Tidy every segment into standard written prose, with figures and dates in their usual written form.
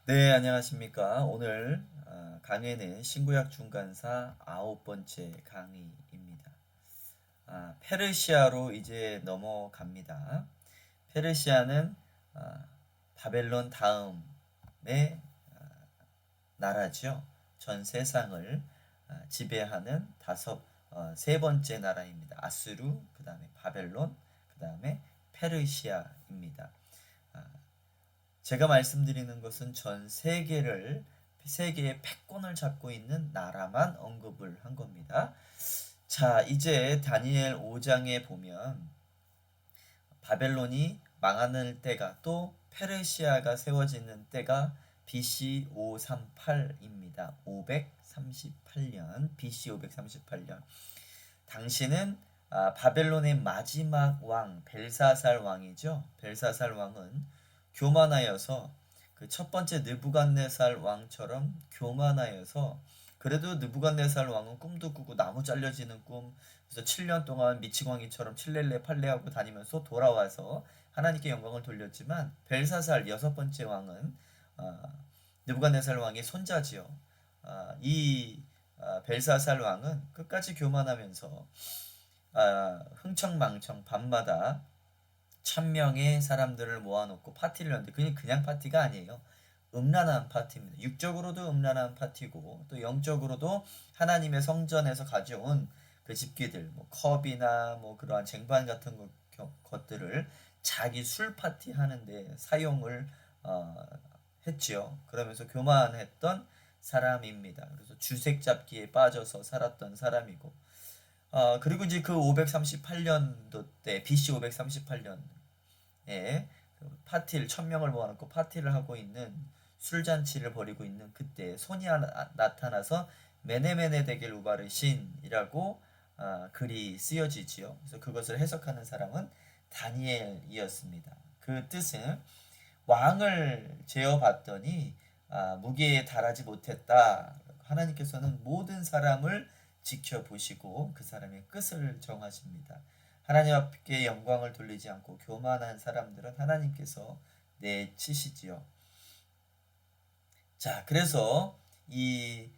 네, 안녕하십니까. 오늘 강의는 신구약 중간사 9번째 강의입니다. 페르시아로 이제 넘어갑니다. 페르시아는 바벨론 다음의 나라죠. 전 세상을 지배하는 세 번째 나라입니다. 아수르, 그 다음에 바벨론, 그 다음에 페르시아입니다. 아, 제가 말씀드리는 것은 전 세계의 패권을 잡고 있는 나라만 언급을 한 겁니다. 자, 이제 다니엘 5장에 보면 바벨론이 망하는 때가 또 페르시아가 세워지는 때가 BC 538입니다. 538년, BC 538년. 당시는 바벨론의 마지막 왕 벨사살 왕이죠. 벨사살 왕은 교만하여서 그 첫 번째 느부갓네살 왕처럼 교만하여서 그래도 느부갓네살 왕은 꿈도 꾸고 나무 잘려지는 꿈 그래서 7년 동안 미치광이처럼 칠렐레 팔레하고 다니면서 돌아와서 하나님께 영광을 돌렸지만 벨사살 여섯 번째 왕은 어, 느부갓네살 왕의 손자지요. 이 벨사살 왕은 끝까지 교만하면서 흥청망청 밤마다 1,000명의 사람들을 모아놓고 파티를 하는데 그게 그냥 파티가 아니에요. 음란한 파티입니다. 육적으로도 음란한 파티고 또 영적으로도 하나님의 성전에서 가져온 그 집기들, 뭐 컵이나 뭐 그러한 쟁반 같은 것들을 자기 술 파티 하는데 사용을 어, 했지요. 그러면서 교만했던 사람입니다. 그래서 주색 잡기에 빠져서 살았던 사람이고, 그리고 이제 그 538년도 때, BC 538년에 파티를, 1,000명을 모아놓고 파티를 하고 있는 술잔치를 벌이고 있는 그때 손이 나타나서 메네메네 데겔 우바르신이라고 글이 쓰여지지요. 그래서 그것을 해석하는 사람은 다니엘이었습니다. 그 뜻은 왕을 제어봤더니 무게에 달하지 못했다. 하나님께서는 모든 사람을 지켜보시고 그 사람의 끝을 정하십니다. 하나님 앞에 영광을 돌리지 않고 교만한 사람들은 하나님께서 내치시지요. 자, 그래서 이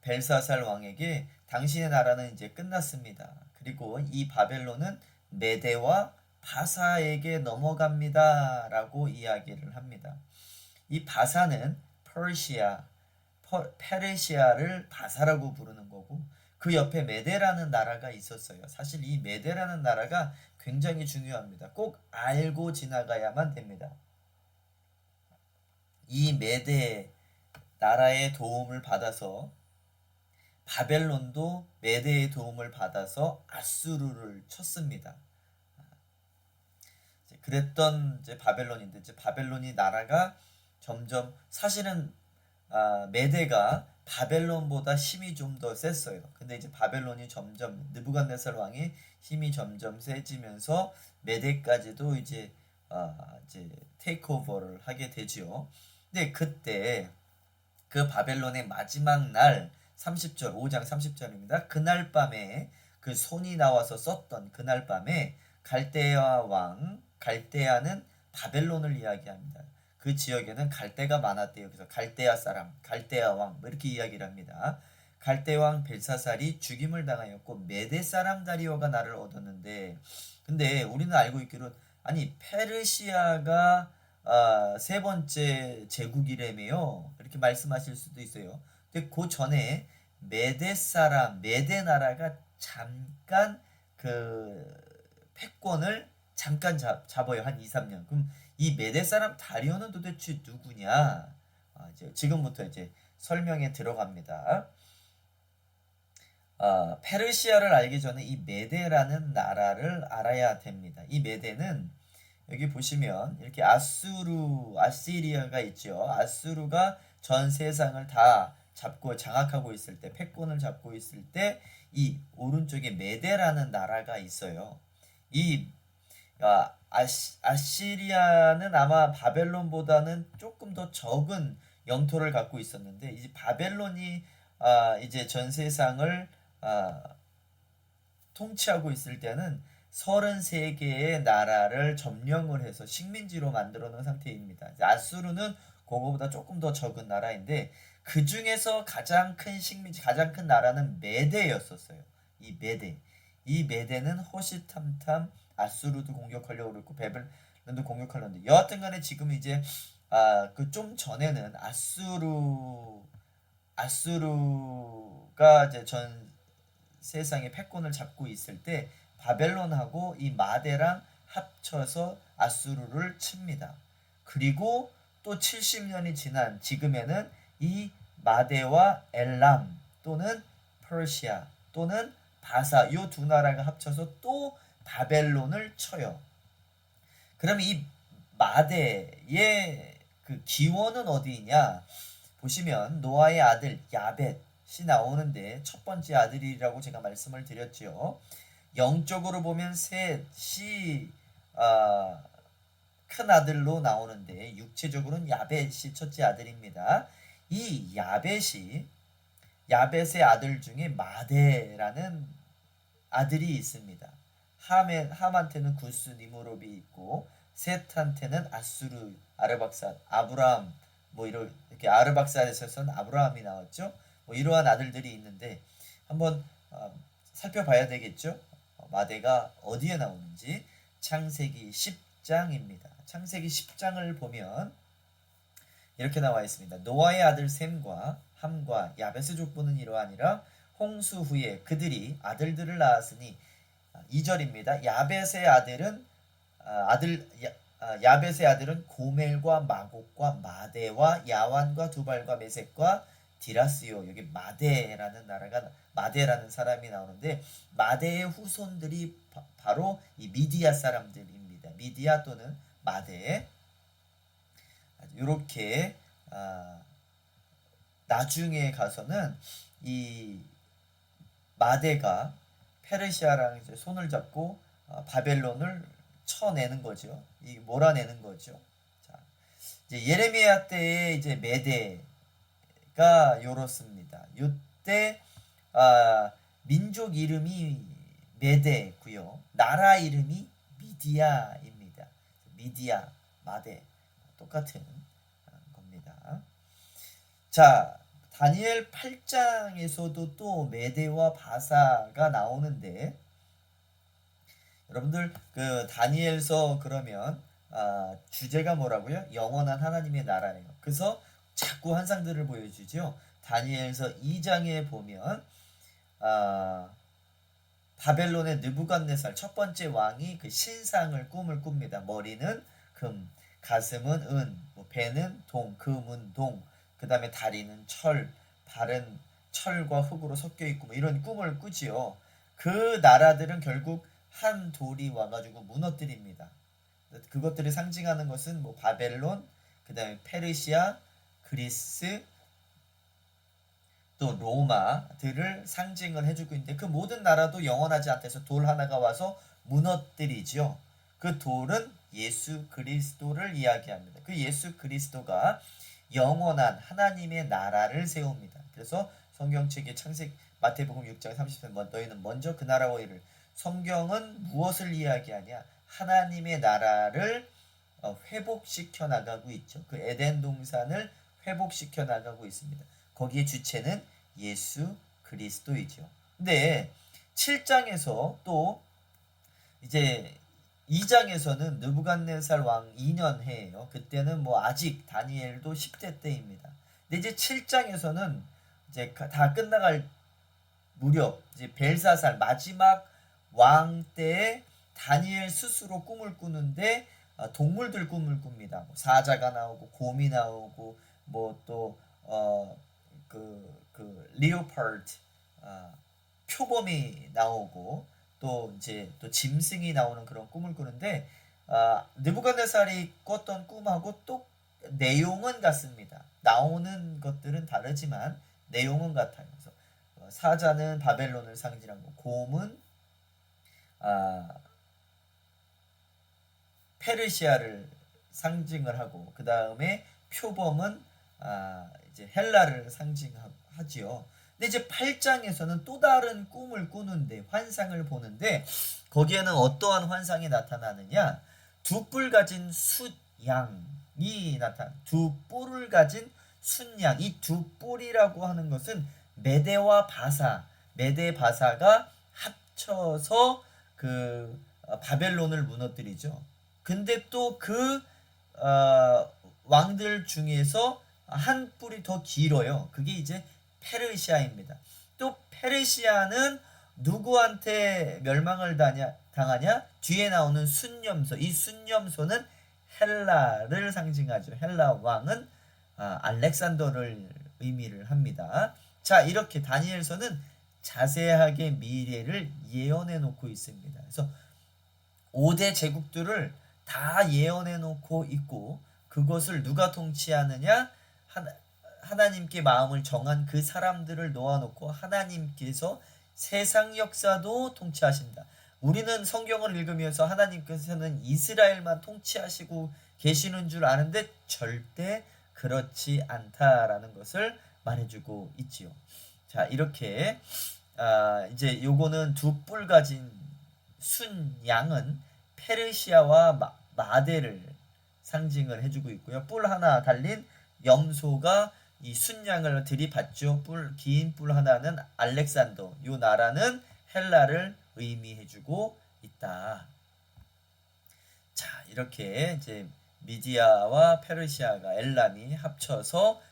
벨사살 왕에게 당신의 나라는 이제 끝났습니다. 그리고 이 바벨론은 메대와 바사에게 넘어갑니다라고 이야기를 합니다. 이 바사는 페르시아를 바사라고 부르는 거고 그 옆에 메데라는 나라가 있었어요. 사실 이 메데라는 나라가 굉장히 중요합니다. 꼭 알고 지나가야만 됩니다. 이 메데 나라의 도움을 받아서 바벨론도 메데의 도움을 받아서 아수르를 쳤습니다. 그랬던 이제 바벨론인데 이제 바벨론이 나라가 점점 사실은 메대가 바벨론보다 힘이 좀 더 셌어요. 근데 이제 바벨론이 점점 느부갓네살 왕이 힘이 점점 세지면서 메대까지도 이제 테이크오버를 하게 되지요. 근데 그때 그 바벨론의 마지막 날 30절 5장 30절입니다. 그날 밤에 그 손이 나와서 썼던 그날 밤에 갈대아는 바벨론을 이야기합니다. 그 지역에는 갈대가 많았대요. 그래서 갈대아 사람, 갈대아 왕, 뭐 이렇게 이야기를 합니다. 갈대 왕 벨사살이 죽임을 당하였고 메대 사람 다리오가 나를 얻었는데, 근데 우리는 알고 있기로 아니 페르시아가 세 번째 제국이라며요. 이렇게 말씀하실 수도 있어요. 근데 그 전에 메대 나라가 잠깐 그 패권을 잠깐 잡아요. 한 2, 3년. 그럼 이 메대 사람 다리오는 도대체 누구냐? 이제 지금부터 이제 설명에 들어갑니다. 페르시아를 알기 전에 이 메데라는 나라를 알아야 됩니다. 이 메데는 여기 보시면 이렇게 아시리아가 있죠. 아수르가 전 세상을 다 잡고 장악하고 있을 때, 패권을 잡고 있을 때, 이 오른쪽에 메데라는 나라가 있어요. 이 아시리아는 아마 바벨론보다는 조금 더 적은 영토를 갖고 있었는데, 이제 바벨론이 이제 전 세상을 통치하고 있을 때는 33개의 나라를 점령을 해서 식민지로 만들어 놓은 상태입니다. 아수르는 그거보다 조금 더 적은 나라인데 그 중에서 가장 큰 가장 큰 나라는 메대였었어요. 이 메대는 호시탐탐 아수르도 공격하려고 그랬고 베벨론도 공격하려고 했는데 여하튼간에 지금 이제 그 좀 전에는 아수르가 이제 전 세상의 패권을 잡고 있을 때 바벨론하고 이 마대랑 합쳐서 아수르를 칩니다. 그리고 또 70년이 지난 지금에는 이 마대와 엘람 또는 퍼시아 또는 바사 이 두 나라가 합쳐서 또 바벨론을 쳐요. 그럼 이 마대의 그 기원은 어디냐? 보시면 노아의 아들 야벳이 나오는데 첫 번째 아들이라고 제가 말씀을 드렸죠. 영적으로 보면 셋이 큰 아들로 나오는데 육체적으로는 야벳이 첫째 아들입니다. 이 야벳의 아들 중에 마대라는 아들이 있습니다. 함한테는 구스 니무롭이 있고 셋한테는 아수르 아르박삿 아브라함 뭐 이렇게 아르박삿에서는 아브라함이 나왔죠. 뭐 이러한 아들들이 있는데 한번 살펴봐야 되겠죠. 마대가 어디에 나오는지 창세기 10장입니다. 창세기 10장을 보면 이렇게 나와 있습니다. 노아의 아들 셈과 함과 야벳의 족보는 이러하니라. 홍수 후에 그들이 아들들을 낳았으니 2절입니다. 야벳의 아들은 고멜과 마곡과 마대와 야완과 두발과 메섹과 디라스요. 여기 마대라는 사람이 나오는데 마대의 후손들이 바로 이 미디아 사람들입니다. 미디아 또는 마대. 이렇게 나중에 가서는 이 마대가 페르시아랑 이제 손을 잡고 바벨론을 쳐내는 거죠. 몰아내는 거죠. 자, 이제 예레미야 때에 이제 메대가 요렇습니다. 이때 민족 이름이 메대고요. 나라 이름이 미디아입니다. 미디아, 마대 똑같은 겁니다. 자, 다니엘 8장에서도 또 메대와 바사가 나오는데 여러분들 그 다니엘서 그러면 주제가 뭐라고요? 영원한 하나님의 나라예요. 그래서 자꾸 환상들을 보여주죠. 다니엘서 2장에 보면 바벨론의 느부갓네살 첫 번째 왕이 그 신상을 꿈을 꿉니다. 머리는 금, 가슴은 은, 뭐 배는 동, 금은 동, 그 다음에 다리는 철, 발은 철과 흙으로 섞여 있고 뭐 이런 꿈을 꾸지요. 그 나라들은 결국 한 돌이 와가지고 무너뜨립니다. 그것들을 상징하는 것은 뭐 바벨론, 그 다음에 페르시아, 그리스, 또 로마들을 상징을 해주고 있는데 그 모든 나라도 영원하지 않다 해서 돌 하나가 와서 무너뜨리죠. 그 돌은 예수 그리스도를 이야기합니다. 그 예수 그리스도가 영원한 하나님의 나라를 세웁니다. 그래서 성경책의 마태복음 6장 30절 너희는 먼저 그 나라와 일을 성경은 무엇을 이야기하냐? 하나님의 나라를 회복시켜 나가고 있죠. 그 에덴 동산을 회복시켜 나가고 있습니다. 거기에 주체는 예수 그리스도이죠. 근데 7장에서 또 이제 2장에서는 느부갓네살 왕 2년 해예요. 그때는 뭐 아직 다니엘도 10대 때입니다. 근데 이제 7장에서는 이제 다 끝나갈 무렵 이제 벨사살 마지막 왕 때에 다니엘 스스로 꿈을 꾸는데 동물들 꿈을 꿉니다. 뭐 사자가 나오고 곰이 나오고 뭐 또 그 리오파르트 표범이 나오고 또 이제 또 짐승이 나오는 그런 꿈을 꾸는데 느부갓네살이 꿨던 꿈하고 또 내용은 같습니다. 나오는 것들은 다르지만 내용은 같아요. 그래서 사자는 바벨론을 상징하고 곰은 페르시아를 상징을 하고 그 다음에 표범은 이제 헬라를 상징하지요. 근데 이제 8장에서는 또 다른 꿈을 꾸는데 환상을 보는데 거기에는 어떠한 환상이 나타나느냐? 두 뿔 가진 숫양 나타. 두 뿔을 가진 순양. 이 두 뿔이라고 하는 것은 메대와 바사, 메대 바사가 합쳐서 바벨론을 무너뜨리죠. 근데 또 왕들 중에서 한 뿔이 더 길어요. 그게 이제 페르시아입니다. 또 페르시아는 누구한테 멸망을 당하냐? 뒤에 나오는 순념소. 이 순념소는 헬라를 상징하죠. 헬라 왕은 알렉산더를 의미를 합니다. 자, 이렇게 다니엘서는 자세하게 미래를 예언해 놓고 있습니다. 그래서 5대 제국들을 다 예언해 놓고 있고, 그것을 누가 통치하느냐? 하나님께 마음을 정한 그 사람들을 놓아놓고 하나님께서 세상 역사도 통치하신다. 우리는 성경을 읽으면서 하나님께서는 이스라엘만 통치하시고 계시는 줄 아는데 절대 그렇지 않다라는 것을 말해주고 있지요. 자, 이렇게 이제 요거는 두 뿔 가진 순양은 페르시아와 마대를 상징을 해주고 있고요. 뿔 하나 달린 염소가 이 순양을 들이받죠. 긴 뿔 하나는 알렉산더. 요 나라는 헬라를 의미해주고 있다. 자, 이렇게 이제 미디아와 페르시아가 엘람이 합쳐서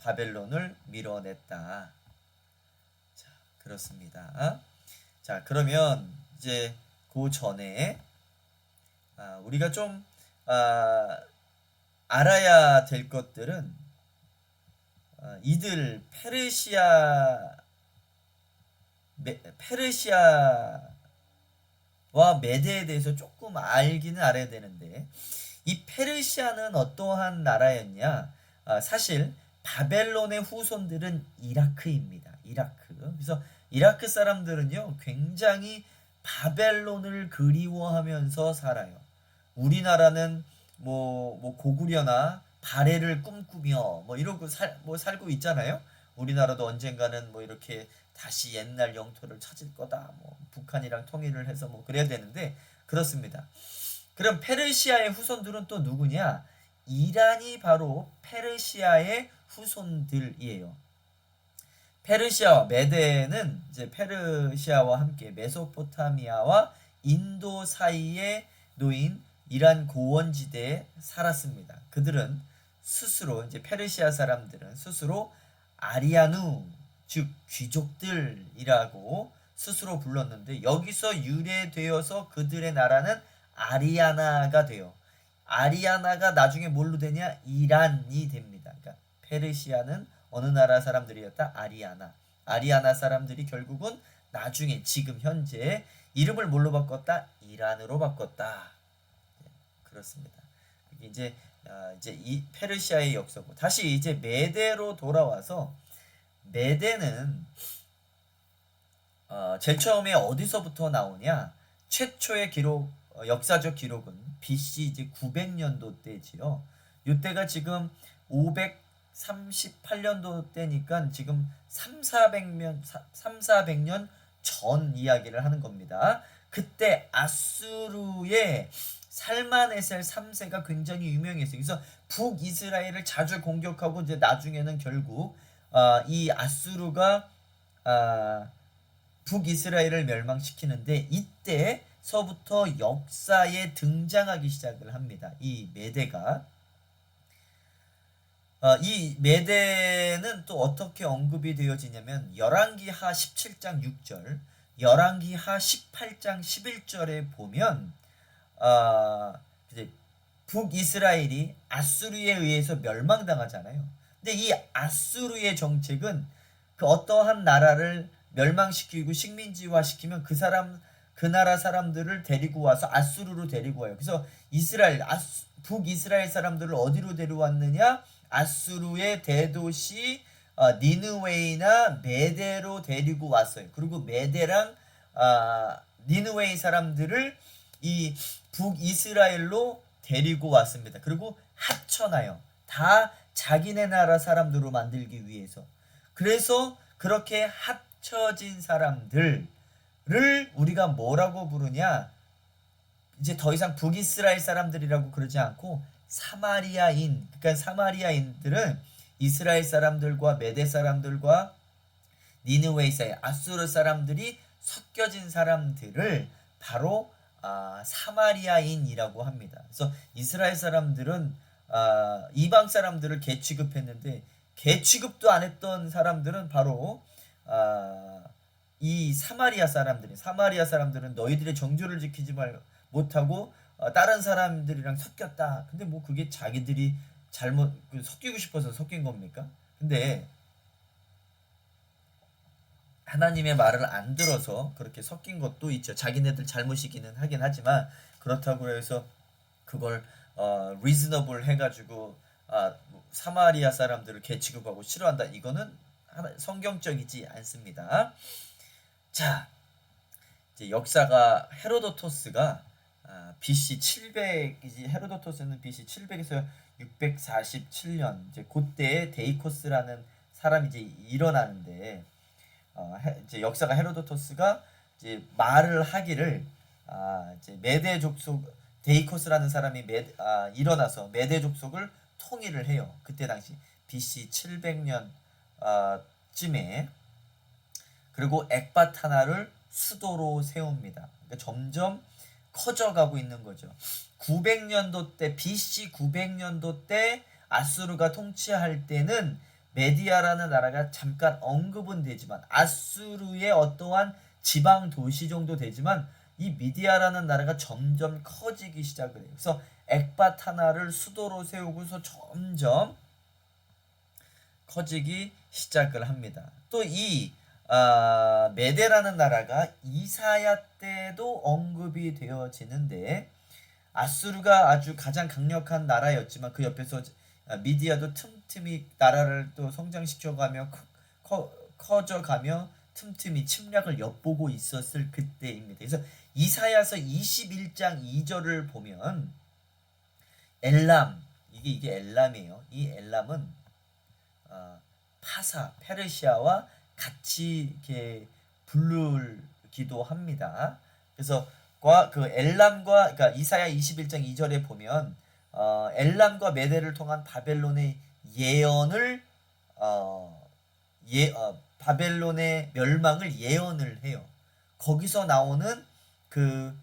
바벨론을 밀어냈다. 자, 그렇습니다. 자, 그러면 이제 그 전에 우리가 좀 알아야 될 것들은 이들 페르시아와 메대에 대해서 조금 알기는 알아야 되는데, 이 페르시아는 어떠한 나라였냐? 사실 바벨론의 후손들은 이라크입니다. 이라크. 그래서 이라크 사람들은요, 굉장히 바벨론을 그리워하면서 살아요. 우리나라는 뭐 고구려나 발해를 꿈꾸며 뭐 이러고 살고 있잖아요. 우리나라도 언젠가는 뭐 이렇게 다시 옛날 영토를 찾을 거다. 뭐 북한이랑 통일을 해서 뭐 그래야 되는데, 그렇습니다. 그럼 페르시아의 후손들은 또 누구냐? 이란이 바로 페르시아의 후손들이에요. 페르시아와 메데는 이제 페르시아와 함께 메소포타미아와 인도 사이에 놓인 이란 고원지대에 살았습니다. 그들은 스스로, 이제 페르시아 사람들은 스스로 아리아누, 즉 귀족들이라고 스스로 불렀는데, 여기서 유래되어서 그들의 나라는 아리아나가 돼요. 아리아나가 나중에 뭘로 되냐? 이란이 됩니다. 그러니까 페르시아는 어느 나라 사람들이었다? 아리아나. 아리아나 사람들이 결국은 나중에 지금 현재 이름을 뭘로 바꿨다? 이란으로 바꿨다. 그렇습니다. 이제 이 페르시아의 역사고, 다시 이제 메대로 돌아와서, 메대는 제일 처음에 어디서부터 나오냐? 최초의 기록, 역사적 기록은 BC 이제 900년도 때지요. 이때가 지금 538년도 때니까 지금 3,400년 전 이야기를 하는 겁니다. 그때 아수르의 살마네셀 3세가 굉장히 유명했어요. 그래서 북이스라엘을 자주 공격하고 이제 나중에는 결국 이 아수르가 북이스라엘을 멸망시키는데, 이때서부터 역사에 등장하기 시작을 합니다. 이 메대가. 이 메대는 또 어떻게 언급이 되어지냐면, 열왕기하 17장 6절, 열왕기하 18장 11절에 보면 이제 북이스라엘이 아수르에 의해서 멸망당하잖아요. 근데 이 아수르의 정책은 그 어떠한 나라를 멸망시키고 식민지화시키면 그 나라 사람들을 데리고 와서 아수르로 데리고 와요. 그래서 북이스라엘 사람들을 어디로 데려왔느냐? 아수르의 대도시 니느웨이나 메대로 데리고 왔어요. 그리고 메대랑 니느웨이 사람들을 이 북이스라엘로 데리고 왔습니다. 그리고 합쳐놔요. 다 자기네 나라 사람들로 만들기 위해서. 그래서 그렇게 합쳐진 사람들을 우리가 뭐라고 부르냐? 이제 더 이상 북이스라엘 사람들이라고 그러지 않고 사마리아인, 그러니까 사마리아인들은 이스라엘 사람들과 메대 사람들과 니느웨 사이 아수르 사람들이 섞여진 사람들을 바로 사마리아인이라고 합니다. 그래서 이스라엘 사람들은 이방 사람들을 개 취급했는데 개 취급도 안 했던 사람들은 바로 이 사마리아 사람들은 너희들의 정조를 지키지 못하고 다른 사람들이랑 섞였다. 근데 뭐 그게 자기들이 잘못 섞이고 싶어서 섞인 겁니까? 근데 하나님의 말을 안 들어서 그렇게 섞인 것도 있죠. 자기네들 잘못이기는 하긴 하지만 그렇다고 해서 그걸 reasonable 해가지고 사마리아 사람들을 개 취급하고 싫어한다. 이거는 성경적이지 않습니다. 자, 이제 역사가 헤로도토스가 BC 700이지 헤로도토스는 BC 700에서 647년 이제 그때에 데이코스라는 사람이 이제 일어나는데 이제 역사가 헤로도토스가 이제 말을 하기를 이제 메대 족속 데이코스라는 사람이 일어나서 메대 족속을 통일을 해요. 그때 당시 BC 700년 쯤에 그리고 엑바타나를 수도로 세웁니다. 그러니까 점점 커져가고 있는 거죠. 900년도 때 BC 900년도 때 아수르가 통치할 때는 메디아라는 나라가 잠깐 언급은 되지만 아수르의 어떠한 지방 도시 정도 되지만 이 미디아라는 나라가 점점 커지기 시작을 해요. 그래서 엑바타나를 수도로 세우고서 점점 커지기 시작을 합니다. 또 이 메데라는 나라가 이사야 때도 언급이 되어지는데 아수르가 아주 가장 강력한 나라였지만 그 옆에서 미디아도 틈틈이 나라를 또 성장시켜가며 커져가며 틈틈이 침략을 엿보고 있었을 그때입니다. 그래서 이사야서 21장 2절을 보면 엘람 이게 엘람이에요. 이 엘람은 페르시아와 같이 이렇게 부르기도 합니다. 그래서 그 엘람과 그러니까 이사야 21장 2절에 보면 엘람과 메대를 통한 바벨론의 예언을 바벨론의 멸망을 예언을 해요. 거기서 나오는 그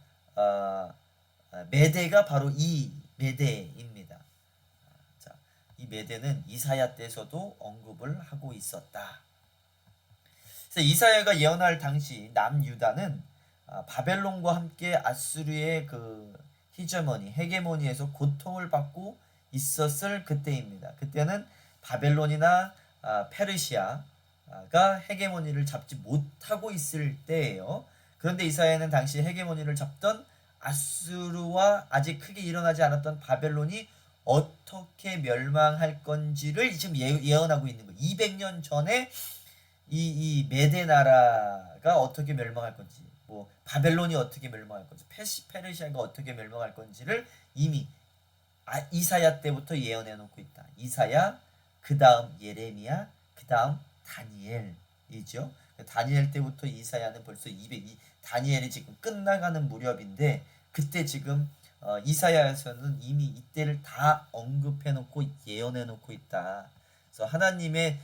메대가 바로 이 메대입니다. 자, 이 메대는 이사야 때서도 언급을 하고 있었다. 그래서 이사야가 예언할 당시 남유다는 바벨론과 함께 아수르의 그 헤게모니에서 고통을 받고 있었을 그때입니다. 그때는 바벨론이나 페르시아가 헤게모니를 잡지 못하고 있을 때예요. 그런데 이사야는 당시 헤게모니를 잡던 아수르와 아직 크게 일어나지 않았던 바벨론이 어떻게 멸망할 건지를 지금 예언하고 있는 거예요. 200년 전에 이 메데 나라가 어떻게 멸망할 건지, 뭐 바벨론이 어떻게 멸망할 건지, 페르시아가 어떻게 멸망할 건지를 이미 이사야 때부터 예언해 놓고 있다. 이사야, 그 다음 예레미야, 그 다음 다니엘이죠. 다니엘 때부터 이사야는 벌써 다니엘이 지금 끝나가는 무렵인데 그때 지금 이사야에서는 이미 이때를 다 언급해 놓고 예언해 놓고 있다. 그래서 하나님의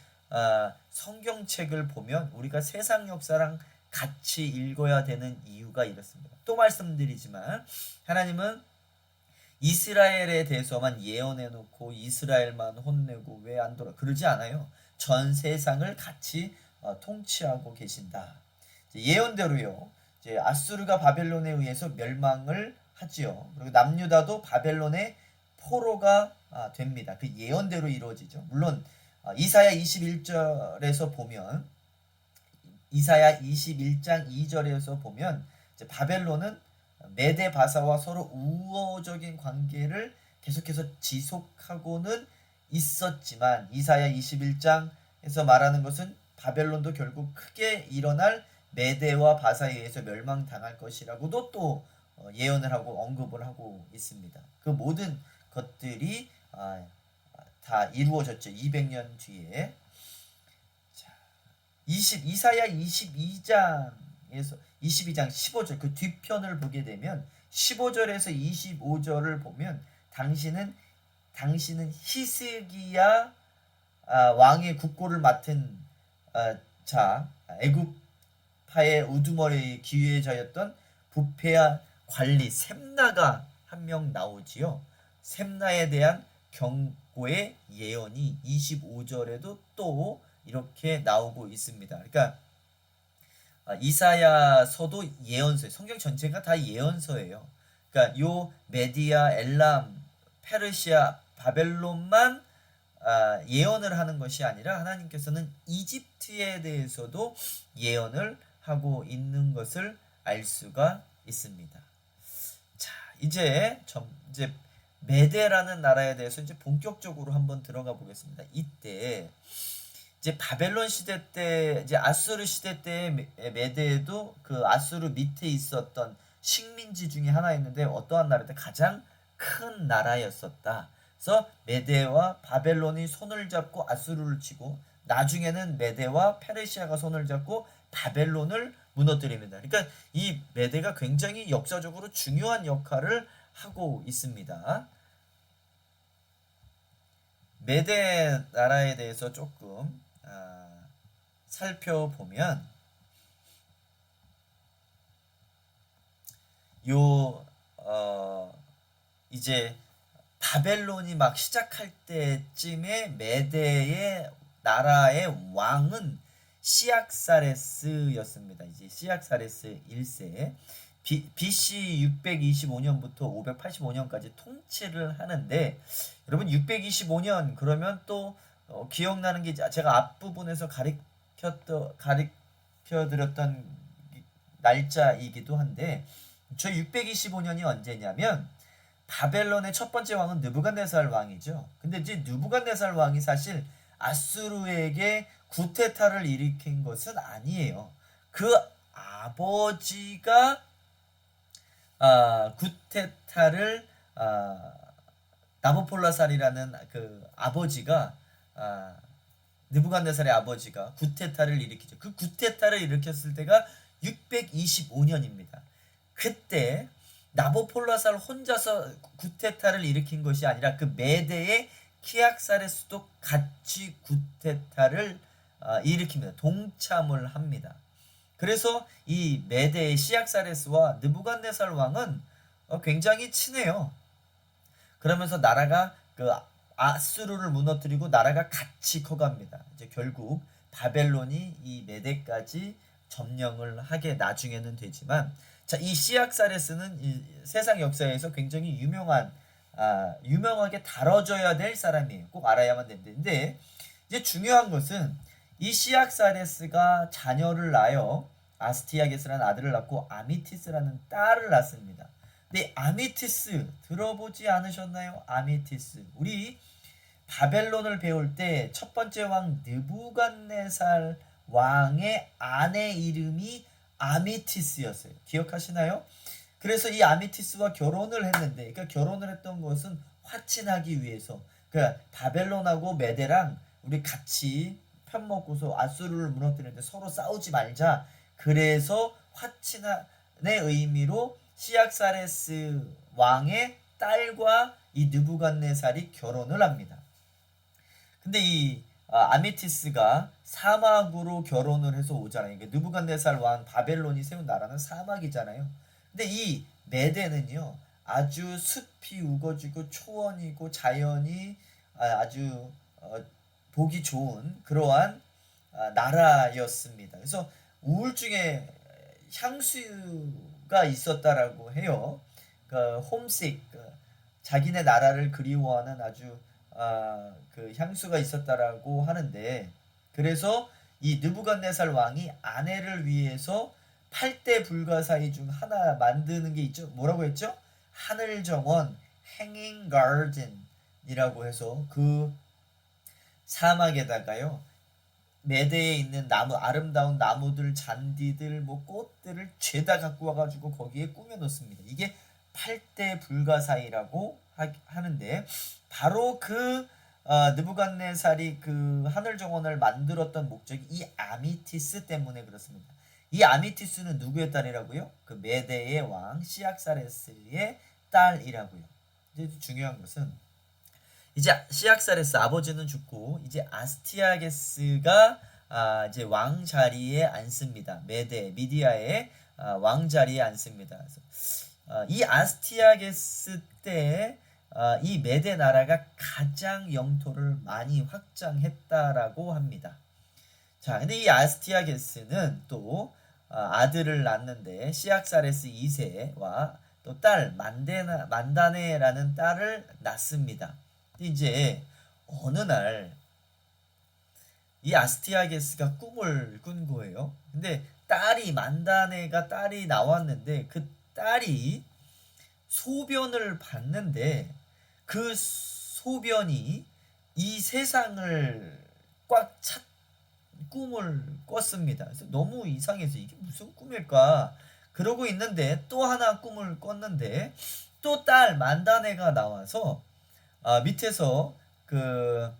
성경책을 보면 우리가 세상 역사랑 같이 읽어야 되는 이유가 이렇습니다. 또 말씀드리지만 하나님은 이스라엘에 대해서만 예언해 놓고 이스라엘만 혼내고 왜 안 돌아 그러지 않아요. 전 세상을 같이 통치하고 계신다. 예언대로요. 이제 아수르가 바벨론에 의해서 멸망을 하지요. 그리고 남유다도 바벨론의 포로가 됩니다. 그 예언대로 이루어지죠. 물론 이사야 21절에서 보면 이사야 21장 2절에서 보면 이제 바벨론은 메데 바사와 서로 우호적인 관계를 계속해서 지속하고는 있었지만 이사야 21장에서 말하는 것은 바벨론도 결국 크게 일어날 메데와 바사에 의해서 멸망당할 것이라고도 또 예언을 하고 언급을 하고 있습니다. 그 모든 것들이 다 이루어졌죠. 200년 뒤에. 자, 이사야 22장에서 22장 15절 그 뒤편을 보게 되면 15절에서 25절을 보면 당신은 당신은 히스기야 왕의 국고를 맡은 자 애굽파의 우두머리의 기회자였던 부패와 관리 셈나가 한 명 나오지요. 셈나에 대한 경고의 예언이 25절에도 또 이렇게 나오고 있습니다. 그러니까 이사야서도 예언서예요. 성경 전체가 다 예언서예요. 그러니까 요 메디아, 엘람, 페르시아, 바벨론만 예언을 하는 것이 아니라 하나님께서는 이집트에 대해서도 예언을 하고 있는 것을 알 수가 있습니다. 자, 이제 메데라는 나라에 대해서 이제 본격적으로 한번 들어가 보겠습니다. 이때 이제 바벨론 시대 때, 이제 아수르 시대 때 메데도 그 아수르 밑에 있었던 식민지 중에 하나였는데 어떠한 나라인데 가장 큰 나라였었다. 그래서 메데와 바벨론이 손을 잡고 아수르를 치고 나중에는 메데와 페르시아가 손을 잡고 바벨론을 무너뜨립니다. 그러니까 이 메데가 굉장히 역사적으로 중요한 역할을 하고 있습니다. 메데 나라에 대해서 조금 살펴보면 이제 바벨론이 막 시작할 때쯤에 메데의 나라의 왕은 시악사레스였습니다. 이제 시악사레스 1세 BC 625년부터 585년까지 통치를 하는데 여러분 625년 그러면 또 기억나는 게 제가 앞부분에서 가르쳐드렸던 날짜이기도 한데 저 625년이 언제냐면 바벨론의 첫 번째 왕은 느부갓네살 왕이죠. 근데 이제 느부갓네살 왕이 사실 아수르에게 구테타를 일으킨 것은 아니에요. 그 아버지가 구테타를 나보폴라살이라는 그 아버지가 느부갓네살의 아버지가 구테타를 일으키죠. 그 구테타를 일으켰을 때가 625년입니다. 그때 나보폴라살 혼자서 구테타를 일으킨 것이 아니라 그 메데의 키악사레스도 같이 구테타를 일으킵니다. 동참을 합니다. 그래서 이 메데의 시악사레스와 느부갓네살 왕은 굉장히 친해요. 그러면서 나라가 그 아수르를 무너뜨리고 나라가 같이 커갑니다. 이제 결국 바벨론이 이 메데까지 점령을 하게 나중에는 되지만 자, 이 시악사레스는 이 세상 역사에서 굉장히 유명하게 다뤄져야 될 사람이에요. 꼭 알아야만 되는데 이제 중요한 것은 이 시악사레스가 자녀를 낳아요. 아스티아게스라는 아들을 낳고 아미티스라는 딸을 낳습니다. 근데 아미티스 들어보지 않으셨나요? 아미티스. 우리 바벨론을 배울 때 첫 번째 왕 느부갓네살 왕의 아내 이름이 아미티스였어요. 기억하시나요? 그래서 이 아미티스와 결혼을 했는데, 그러니까 결혼을 했던 것은 화친하기 위해서, 그러니까 바벨론하고 메데랑 우리 같이 편 먹고서 아수르를 무너뜨리는데 서로 싸우지 말자. 그래서 화친의 의미로 시악사레스 왕의 딸과 이 느부갓네살이 결혼을 합니다. 근데 이 아미티스가 사막으로 결혼을 해서 오잖아요. 그러니까 느부갓네살 왕 바벨론이 세운 나라는 사막이잖아요. 근데 이 메데는요 아주 숲이 우거지고 초원이고 자연이 아주 보기 좋은 그러한 나라였습니다. 그래서 우울증에 향수가 있었다라고 해요. 그 홈식, 자기네 나라를 그리워하는 아주 그 향수가 있었다라고 하는데, 그래서 이 느부갓네살 왕이 아내를 위해서 8대 불가사의 중 하나 만드는 게 있죠. 뭐라고 했죠? 하늘정원, 행잉 가든이라고 해서 그 사막에다가요 메대에 있는 나무, 아름다운 나무들, 잔디들, 뭐 꽃들을 죄다 갖고 와가지고 거기에 꾸며 놓습니다. 이게 8대 불가사의라고 하는데 바로 그 느부갓네살이 그 하늘 정원을 만들었던 목적이 이 아미티스 때문에 그렇습니다. 이 아미티스는 누구의 딸이라고요? 그 메대의 왕 시악사레스의 딸이라고요. 이제 중요한 것은 이제 시악사레스 아버지는 죽고 이제 아스티아게스가 이제 왕 자리에 앉습니다. 메데 미디아의 왕 자리에 앉습니다. 그래서 이 아스티아게스 때 이 메데 나라가 가장 영토를 많이 확장했다라고 합니다. 자, 근데 이 아스티아게스는 또 아들을 낳는데 시악사레스 2세와 또 딸 만다네라는 딸을 낳습니다. 이제 어느 날 이 아스티아게스가 꿈을 꾼 거예요. 근데 딸이 나왔는데 그 딸이 소변을 봤는데 그 소변이 이 세상을 꽉 찼 꿈을 꿨습니다. 그래서 너무 이상해서 이게 무슨 꿈일까? 그러고 있는데 또 하나 꿈을 꿨는데 또 딸 만다네가 나와서 밑에서 그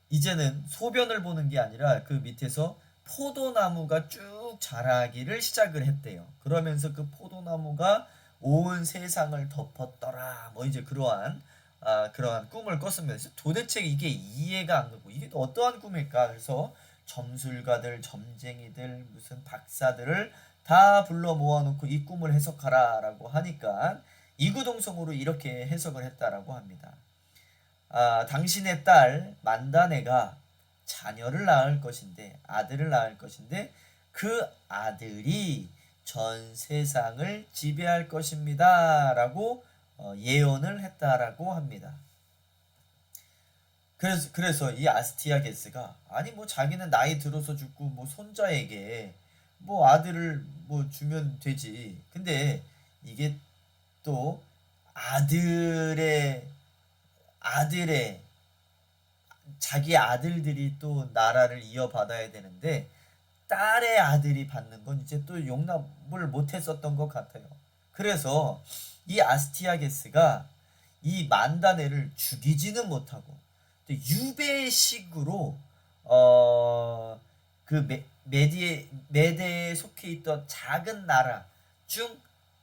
이제는 소변을 보는 게 아니라 그 밑에서 포도나무가 쭉 자라기를 시작을 했대요. 그러면서 그 포도나무가 온 세상을 덮었더라. 뭐 이제 그러한 꿈을 꿨습니다. 그래서 도대체 이게 이해가 안 가고 이게 또 어떠한 꿈일까? 그래서 점술가들, 점쟁이들, 무슨 박사들을 다 불러 모아놓고 이 꿈을 해석하라라고 하니까 이구동성으로 이렇게 해석을 했다라고 합니다. 당신의 딸 만다네가 자녀를 낳을 것인데 아들을 낳을 것인데 그 아들이 전 세상을 지배할 것입니다라고 예언을 했다라고 합니다. 그래서 이 아스티아게스가 아니 뭐 자기는 나이 들어서 죽고 뭐 손자에게 뭐 아들을 뭐 주면 되지. 근데 이게 또 아들의 아들의 자기 아들들이 또 나라를 이어받아야 되는데 딸의 아들이 받는 건 이제 또 용납을 못했었던 것 같아요. 그래서 이 아스티아게스가 이 만다네를 죽이지는 못하고 또 유배식으로 그 메대에 속해 있던 작은 나라 중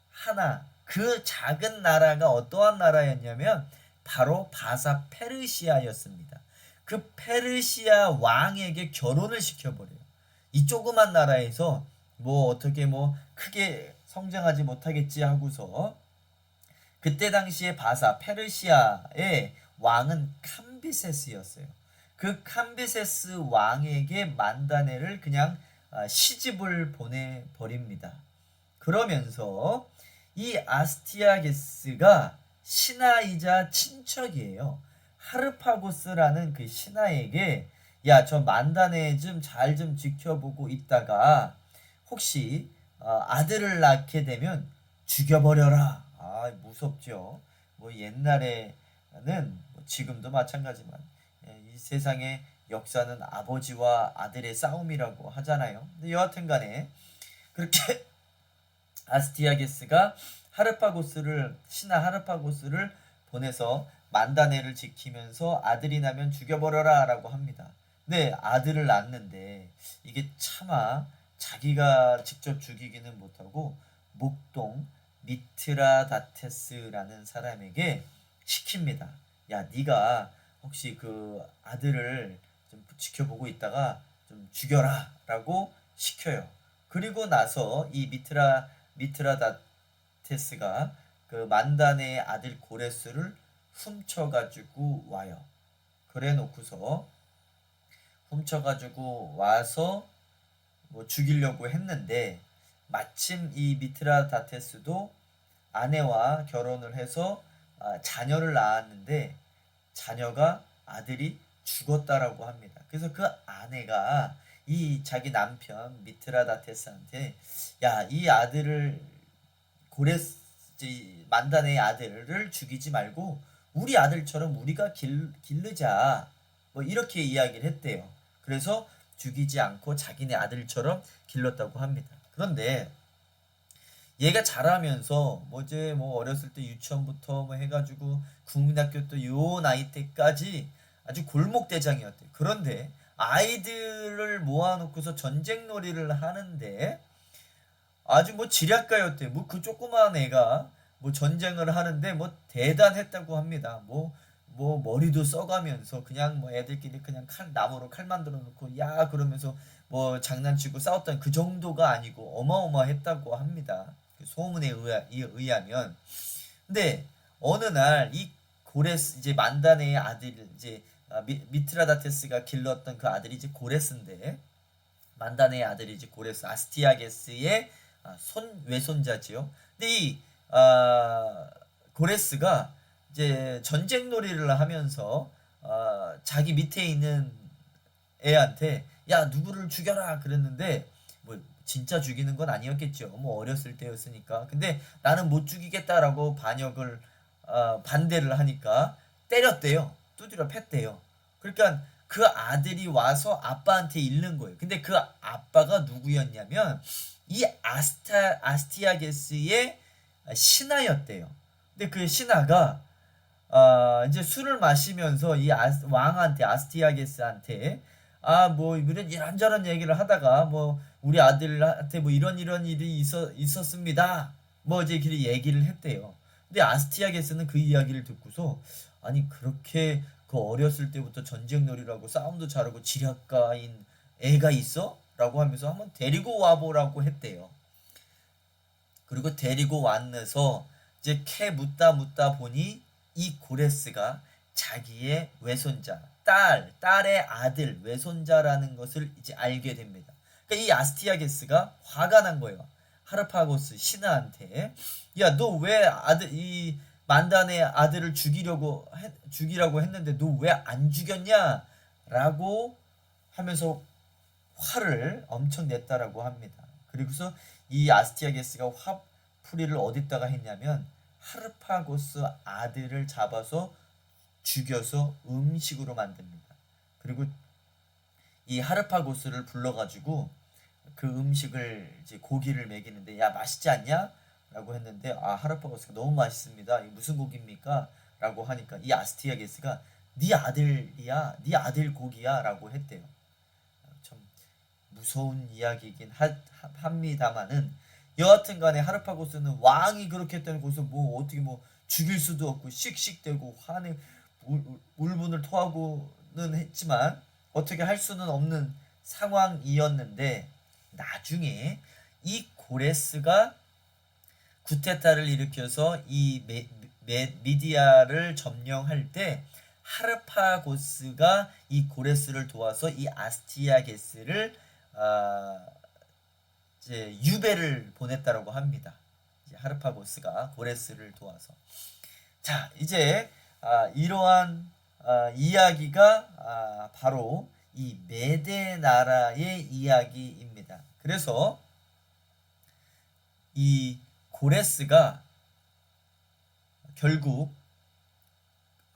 하나 그 작은 나라가 어떠한 나라였냐면 바로 바사 페르시아였습니다. 그 페르시아 왕에게 결혼을 시켜버려요. 이 조그만 나라에서 뭐 어떻게 뭐 크게 성장하지 못하겠지 하고서 그때 당시에 바사 페르시아의 왕은 캄비세스였어요. 그 캄비세스 왕에게 만다네를 그냥 시집을 보내버립니다. 그러면서 이 아스티아게스가 신하이자 친척이에요. 하르파고스라는 그 신하에게 야, 저 만다네 좀 잘 좀 지켜보고 있다가 혹시 아들을 낳게 되면 죽여버려라. 무섭죠. 뭐 옛날에는 뭐 지금도 마찬가지만 이 세상의 역사는 아버지와 아들의 싸움이라고 하잖아요. 근데 여하튼 간에 그렇게 아스티아게스가 신하 하르파고스를 보내서 만다네를 지키면서 아들이 나면 죽여버려라 라고 합니다. 네, 아들을 낳는데 이게 차마 자기가 직접 죽이기는 못하고 목동 미트라다테스라는 사람에게 시킵니다. 야, 네가 혹시 그 아들을 좀 지켜보고 있다가 좀 죽여라 라고 시켜요. 그리고 나서 이 미트라다테스가 그 만다네의 아들 고레스를 훔쳐가지고 와요. 그래 놓고서 훔쳐가지고 와서 뭐 죽이려고 했는데 마침 이 미트라다테스도 아내와 결혼을 해서 자녀를 낳았는데 자녀가 아들이 죽었다라고 합니다. 그래서 그 아내가 이 자기 남편 미트라다테스한테 야, 이 아들을 고레스 만다네의 아들을 죽이지 말고 우리 아들처럼 우리가 기르자 뭐 이렇게 이야기를 했대요. 그래서 죽이지 않고 자기네 아들처럼 길렀다고 합니다. 그런데 얘가 자라면서 뭐 이제 뭐 어렸을 때 유치원부터 뭐 해가지고 국민학교 또 요 나이 때까지 아주 골목대장이었대. 그런데 아이들을 모아놓고서 전쟁놀이를 하는데 아주 뭐 지략가였대. 뭐 그 조그마한 애가 뭐 전쟁을 하는데 뭐 대단했다고 합니다. 뭐 뭐 머리도 써가면서 그냥 뭐 애들끼리 그냥 나무로 칼 만들어 놓고 야 그러면서 뭐 장난치고 싸웠던 그 정도가 아니고 어마어마했다고 합니다. 그 소문에 의하면. 근데 어느 날 이 고레스 이제 만다네의 아들 이제 미트라다테스가 길렀던 그 아들이 이제 고레스인데 만다네의 아들이 이제 고레스 아스티아게스의 손 외손자지요. 근데 이 고레스가 이제 전쟁놀이를 하면서 자기 밑에 있는 애한테 야 누구를 죽여라 그랬는데 뭐 진짜 죽이는 건 아니었겠죠. 뭐 어렸을 때였으니까. 근데 나는 못 죽이겠다라고 반대를 하니까 때렸대요. 두드려 팼대요. 그러니까 그 아들이 와서 아빠한테 잃는 거예요. 근데 그 아빠가 누구였냐면 이 아스티아게스의 신하였대요. 근데 그 신하가 이제 술을 마시면서 이 왕한테 아스티아게스한테 뭐 이런저런 얘기를 하다가 뭐 우리 아들한테 뭐 이런 일이 있었습니다. 뭐 이제 그 얘기를 했대요. 근데 아스티아게스는 그 이야기를 듣고서 아니 그렇게 그 어렸을 때부터 전쟁놀이라고 싸움도 잘하고 지략가인 애가 있어? 라고 하면서 한번 데리고 와보라고 했대요. 그리고 데리고 왔는서 이제 캐 묻다 보니 이 고레스가 자기의 외손자, 딸의 아들 외손자라는 것을 이제 알게 됩니다. 그러니까 이 아스티아게스가 화가 난 거예요. 하르파고스 신하한테 야 너 왜 이 만단의 아들을 죽이라고 했는데 너 왜 안 죽였냐? 라고 하면서 화를 엄청 냈다라고 합니다. 그리고서 이 아스티아게스가 화풀이를 어디다가 했냐면 하르파고스 아들을 잡아서 죽여서 음식으로 만듭니다. 그리고 이 하르파고스를 불러가지고 그 음식을 이제 고기를 먹이는데 야 맛있지 않냐? 라고 했는데 하르파고스가 너무 맛있습니다. 이 무슨 고기입니까? 라고 하니까 이 아스티아게스가 네 아들이야, 네 아들 고기야 라고 했대요. 참 무서운 이야기이긴 합니다만은 여하튼 간에 하르파고스는 왕이 그렇게 했다는 곳에서 뭐 어떻게 뭐 죽일 수도 없고 씩씩대고 화내 울분을 토하고는 했지만 어떻게 할 수는 없는 상황이었는데 나중에 이 고레스가 쿠데타를 일으켜서 이 미디아를 점령할 때 하르파고스가 이 고레스를 도와서 이 아스티아게스를 이제 유배를 보냈다라고 합니다. 이제 하르파고스가 고레스를 도와서. 자, 이제 이러한 이야기가 바로 이 메데 나라의 이야기입니다. 그래서 이 고레스가 결국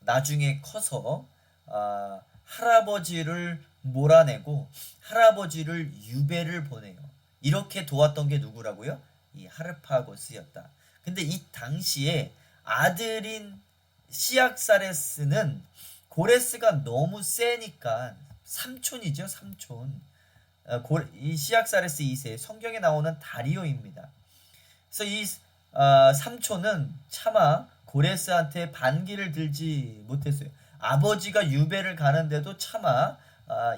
나중에 커서 할아버지를 몰아내고 할아버지를 유배를 보내요. 이렇게 도왔던 게 누구라고요? 이 하르파고스였다. 근데 이 당시에 아들인 시악사레스는 고레스가 너무 세니까 삼촌이죠, 삼촌. 이 시악사레스 2세 성경에 나오는 다리오입니다. 그래서 이 삼촌은 차마 고레스한테 반기를 들지 못했어요. 아버지가 유배를 가는데도 차마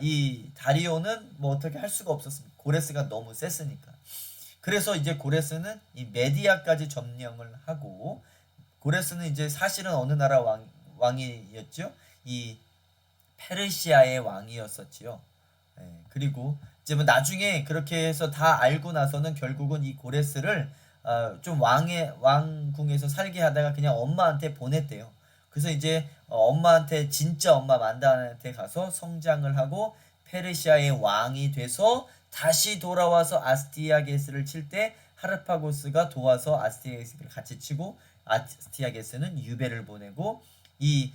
이 다리오는 뭐 어떻게 할 수가 없었습니다. 고레스가 너무 셌으니까. 그래서 이제 고레스는 이 메디아까지 점령을 하고 고레스는 이제 사실은 어느 나라 왕이었죠? 이 페르시아의 왕이었었지요. 그리고 이제 뭐 나중에 그렇게 해서 다 알고 나서는 결국은 이 고레스를 좀 왕궁에서 살게 하다가 그냥 엄마한테 보냈대요. 그래서 이제 엄마한테 진짜 엄마 만다한테 가서 성장을 하고 페르시아의 왕이 돼서 다시 돌아와서 아스티아게스를 칠 때 하르파고스가 도와서 아스티아게스를 같이 치고 아스티아게스는 유배를 보내고 이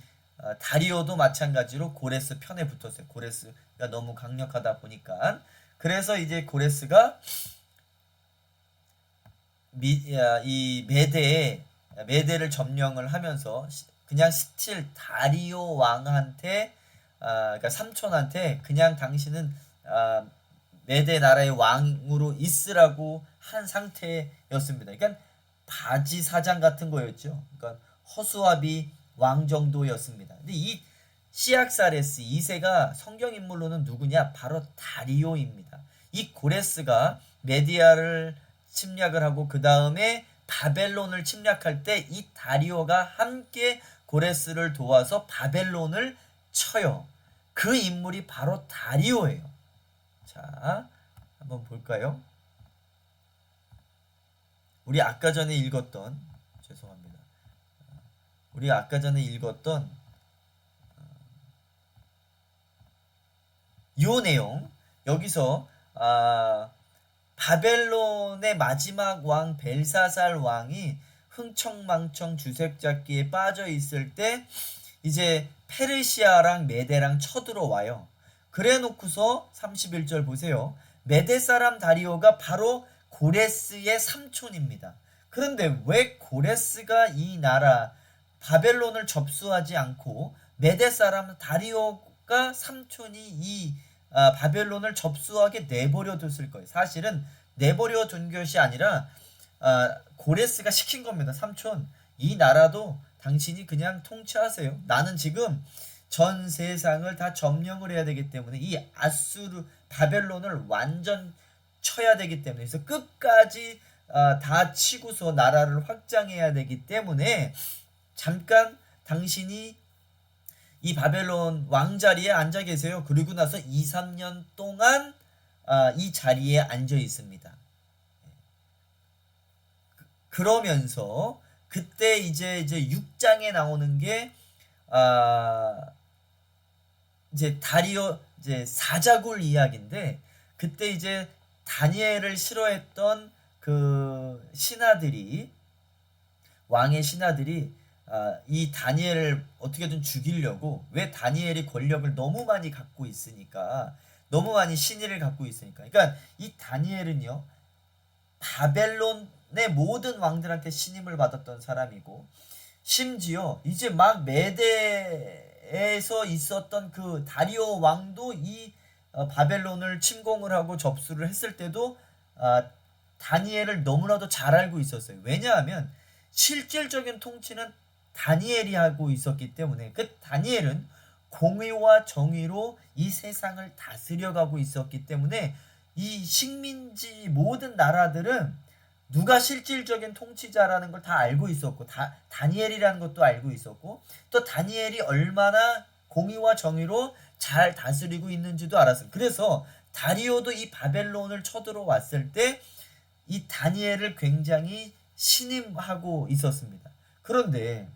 다리오도 마찬가지로 고레스 편에 붙었어요. 고레스가 너무 강력하다 보니까. 그래서 이제 고레스가 이 메대를 점령을 하면서 그냥 스틸 다리오 왕한테 그러니까 삼촌한테 그냥 당신은 메대 나라의 왕으로 있으라고 한 상태였습니다. 그러니까 바지 사장 같은 거였죠. 그러니까 허수아비 왕 정도였습니다. 근데 이 시악사레스 2세가 성경 인물로는 누구냐? 바로 다리오입니다. 이 고레스가 메디아를 침략을 하고 그 다음에 바벨론을 침략할 때 이 다리오가 함께 고레스를 도와서 바벨론을 쳐요. 그 인물이 바로 다리오예요. 자, 한번 볼까요? 우리 아까 전에 읽었던 죄송합니다. 우리 아까 전에 읽었던 요 내용 여기서 바벨론의 마지막 왕 벨사살 왕이 흥청망청 주색잡기에 빠져 있을 때 이제 페르시아랑 메대랑 쳐들어와요. 그래 놓고서 31절 보세요. 메대 사람 다리오가 바로 고레스의 삼촌입니다. 그런데 왜 고레스가 이 나라 바벨론을 접수하지 않고 메대 사람 다리오가 삼촌이 이 바벨론을 접수하게 내버려 뒀을 거예요. 사실은 내버려 둔 것이 아니라 고레스가 시킨 겁니다. 삼촌, 이 나라도 당신이 그냥 통치하세요. 나는 지금 전 세상을 다 점령을 해야 되기 때문에 이 아수르 바벨론을 완전 쳐야 되기 때문에 그래서 끝까지 다 치고서 나라를 확장해야 되기 때문에 잠깐 당신이 이 바벨론 왕자리에 앉아 계세요. 그리고 나서 2, 3년 동안 이 자리에 앉아 있습니다. 그러면서 그때 이제 6장에 나오는 게 이제 다리오 이제 사자굴 이야기인데 그때 이제 다니엘을 싫어했던 그 신하들이 왕의 신하들이 이 다니엘을 어떻게든 죽이려고 왜 다니엘이 권력을 너무 많이 갖고 있으니까 너무 많이 신의를 갖고 있으니까 그러니까 이 다니엘은요 바벨론의 모든 왕들한테 신임을 받았던 사람이고 심지어 이제 막 메대에서 있었던 그 다리오 왕도 이 바벨론을 침공을 하고 접수를 했을 때도 다니엘을 너무나도 잘 알고 있었어요. 왜냐하면 실질적인 통치는 다니엘이 하고 있었기 때문에 그 다니엘은 공의와 정의로 이 세상을 다스려가고 있었기 때문에 이 식민지 모든 나라들은 누가 실질적인 통치자라는 걸 다 알고 있었고 다니엘이라는 것도 알고 있었고 또 다니엘이 얼마나 공의와 정의로 잘 다스리고 있는지도 알았어요. 그래서 다리오도 이 바벨론을 쳐들어왔을 때 이 다니엘을 굉장히 신임하고 있었습니다. 그런데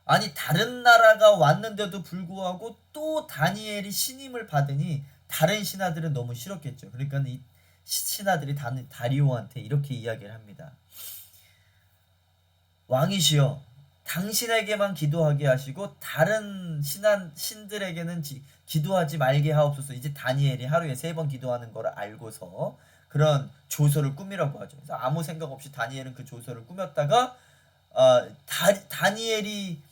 아니 다른 나라가 왔는데도 불구하고 또 다니엘이 신임을 받으니 다른 신하들은 너무 싫었겠죠. 그러니까 이 신하들이 다리오한테 이렇게 이야기를 합니다. 왕이시여 당신에게만 기도하게 하시고 다른 신들에게는 기도하지 말게 하옵소서. 이제 다니엘이 하루에 3번 기도하는 걸 알고서 그런 조서를 꾸미라고 하죠. 그래서 아무 생각 없이 다니엘은 그 조서를 꾸몄다가 다니엘이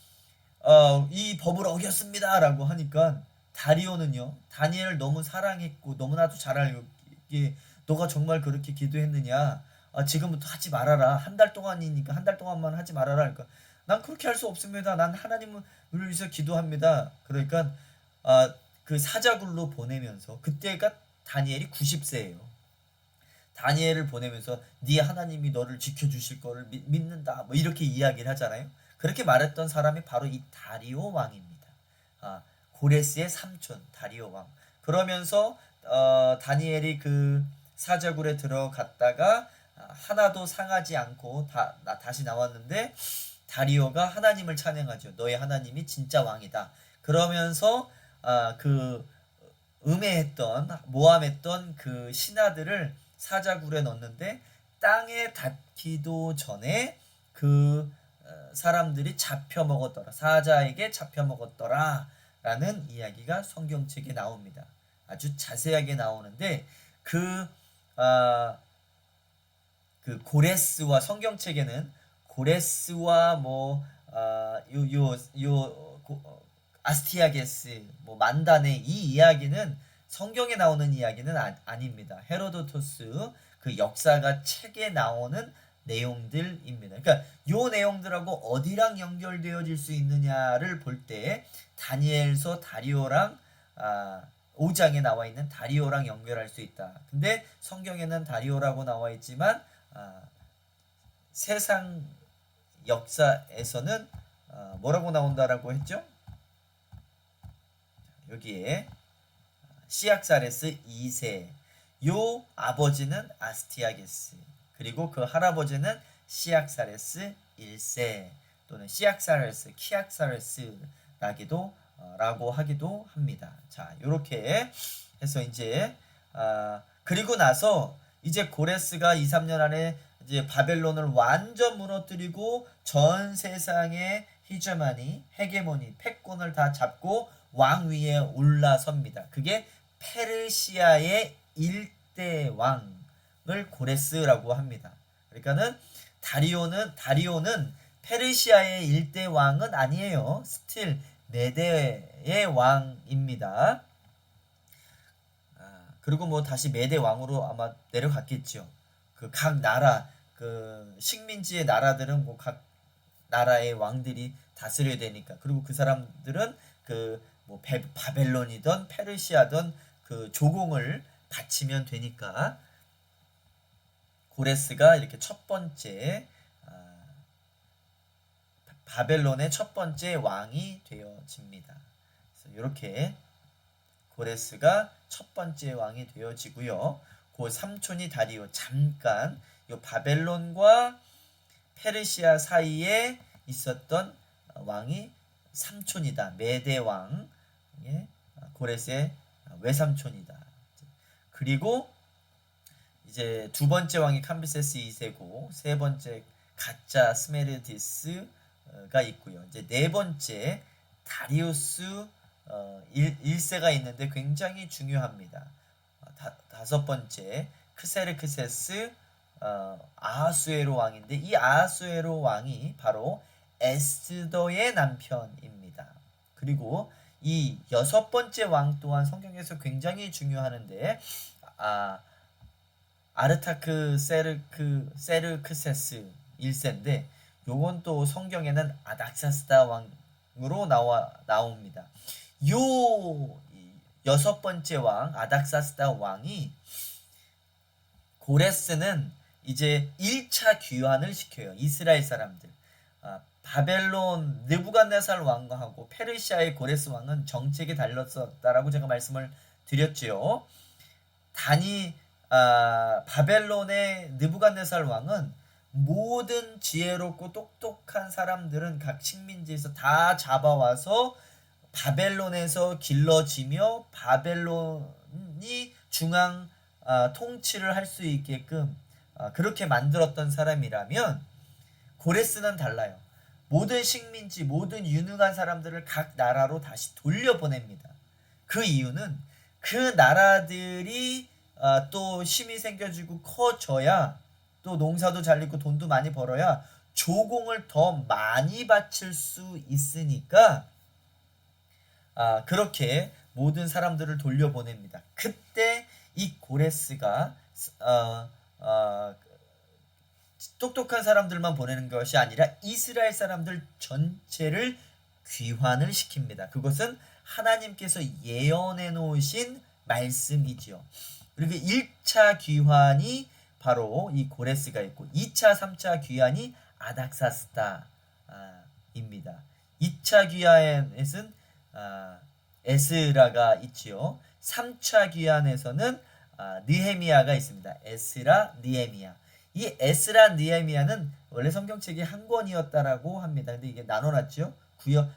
이 법을 어겼습니다 라고 하니까 다리오는요 다니엘을 너무 사랑했고 너무나도 잘 알고 너가 정말 그렇게 기도했느냐 지금부터 하지 말아라. 한 달 동안이니까 한 달 동안만 하지 말아라. 그러니까 난 그렇게 할 수 없습니다. 난 하나님을 위해서 기도합니다. 그러니까 그 사자굴로 보내면서 그때가 다니엘이 90세예요. 다니엘을 보내면서 네 하나님이 너를 지켜주실 거를 믿는다 뭐 이렇게 이야기를 하잖아요. 그렇게 말했던 사람이 바로 이 다리오 왕입니다. 고레스의 삼촌 다리오 왕. 그러면서 다니엘이 그 사자굴에 들어갔다가 하나도 상하지 않고 다시 나왔는데 다리오가 하나님을 찬양하죠. 너의 하나님이 진짜 왕이다. 그러면서 그 모함했던 그 신하들을 사자굴에 넣었는데 땅에 닿기도 전에 그 사람들이 잡혀 먹었더라. 사자에게 잡혀 먹었더라 라는 이야기가 성경책에 나옵니다. 아주 자세하게 나오는데 그 고레스와 성경책에는 고레스와 아스티아게스 만다네 이 이야기는 성경에 나오는 이야기는 아닙니다. 헤로도토스 그 역사가 책에 나오는 내용들입니다. 그러니까 요 내용들하고 어디랑 연결되어질 수 있느냐를 볼 때 다니엘서 다리오랑 5장에 나와 있는 다리오랑 연결할 수 있다. 근데 성경에는 다리오라고 나와 있지만 세상 역사에서는 뭐라고 나온다라고 했죠? 여기에 시악사레스 2세, 요 아버지는 아스티아게스, 그리고 그 할아버지는 시악사레스 1세 또는 시악사레스, 키악사레스라기도 라고 하기도 합니다. 자, 요렇게 해서 이제 그리고 나서 이제 고레스가 2, 3년 안에 이제 바벨론을 완전 무너뜨리고 전 세상의 히저마니, 헤게모니, 패권을 다 잡고 왕 위에 올라섭니다. 그게 페르시아의 일대 왕을 고레스라고 합니다. 그러니까는 다리오는 페르시아의 일대 왕은 아니에요. 스틸 메대의 왕입니다. 그리고 뭐 다시 메대 왕으로 아마 내려갔겠죠. 그 각 나라 그 식민지의 나라들은 뭐 각 나라의 왕들이 다스려야 되니까. 그리고 그 사람들은 그 뭐 바벨론이든 페르시아든 그 조공을 바치면 되니까 고레스가 이렇게 첫 번째 바벨론의 첫 번째 왕이 되어집니다. 그래서 이렇게 고레스가 첫 번째 왕이 되어지고요. 그 삼촌이 다리오, 잠깐 요 바벨론과 페르시아 사이에 있었던 왕이 삼촌이다. 메대 왕, 고레스의 외삼촌이다. 그리고 이제 두 번째 왕이 캄비세스 2세고 세 번째 가짜 스메르디스가 있고요. 이제 네 번째 다리우스 1세가 있는데 굉장히 중요합니다. 다섯 번째 크세르크세스 아하수에로 왕인데 이 아하수에로 왕이 바로 에스더의 남편입니다. 그리고 이 여섯 번째 왕 또한 성경에서 굉장히 중요하는데 아르타크 세르크세스 1세인데 요건 또 성경에는 아닥사스다 왕으로 나옵니다. 요 여섯 번째 왕 아닥사스다 왕이 고레스는 이제 1차 귀환을 시켜요. 이스라엘 사람들. 바벨론 느부갓네살 왕하고 페르시아의 고레스 왕은 정책에 달렸었다라고 제가 말씀을 드렸지요. 바벨론의 느부갓네살 왕은 모든 지혜롭고 똑똑한 사람들은 각 식민지에서 다 잡아와서 바벨론에서 길러지며 바벨론이 중앙 통치를 할 수 있게끔 그렇게 만들었던 사람이라면 고레스는 달라요. 모든 식민지, 모든 유능한 사람들을 각 나라로 다시 돌려보냅니다. 그 이유는 그 나라들이 또 힘이 생겨지고 커져야 또 농사도 잘 짓고 돈도 많이 벌어야 조공을 더 많이 바칠 수 있으니까 그렇게 모든 사람들을 돌려보냅니다. 그때 이 고레스가 똑똑한 사람들만 보내는 것이 아니라 이스라엘 사람들 전체를 귀환을 시킵니다. 그것은 하나님께서 예언해 놓으신 말씀이지요. 그리고 1차 귀환이 바로 이 고레스가 있고 2차, 3차 귀환이 아닥사스다입니다. 2차 귀환에서는 에스라가 있지요. 3차 귀환에서는 느헤미야가 있습니다. 에스라, 느헤미야. 이 에스라, 느헤미야는 원래 성경책이 한 권이었다라고 합니다. 근데 이게 나눠놨죠.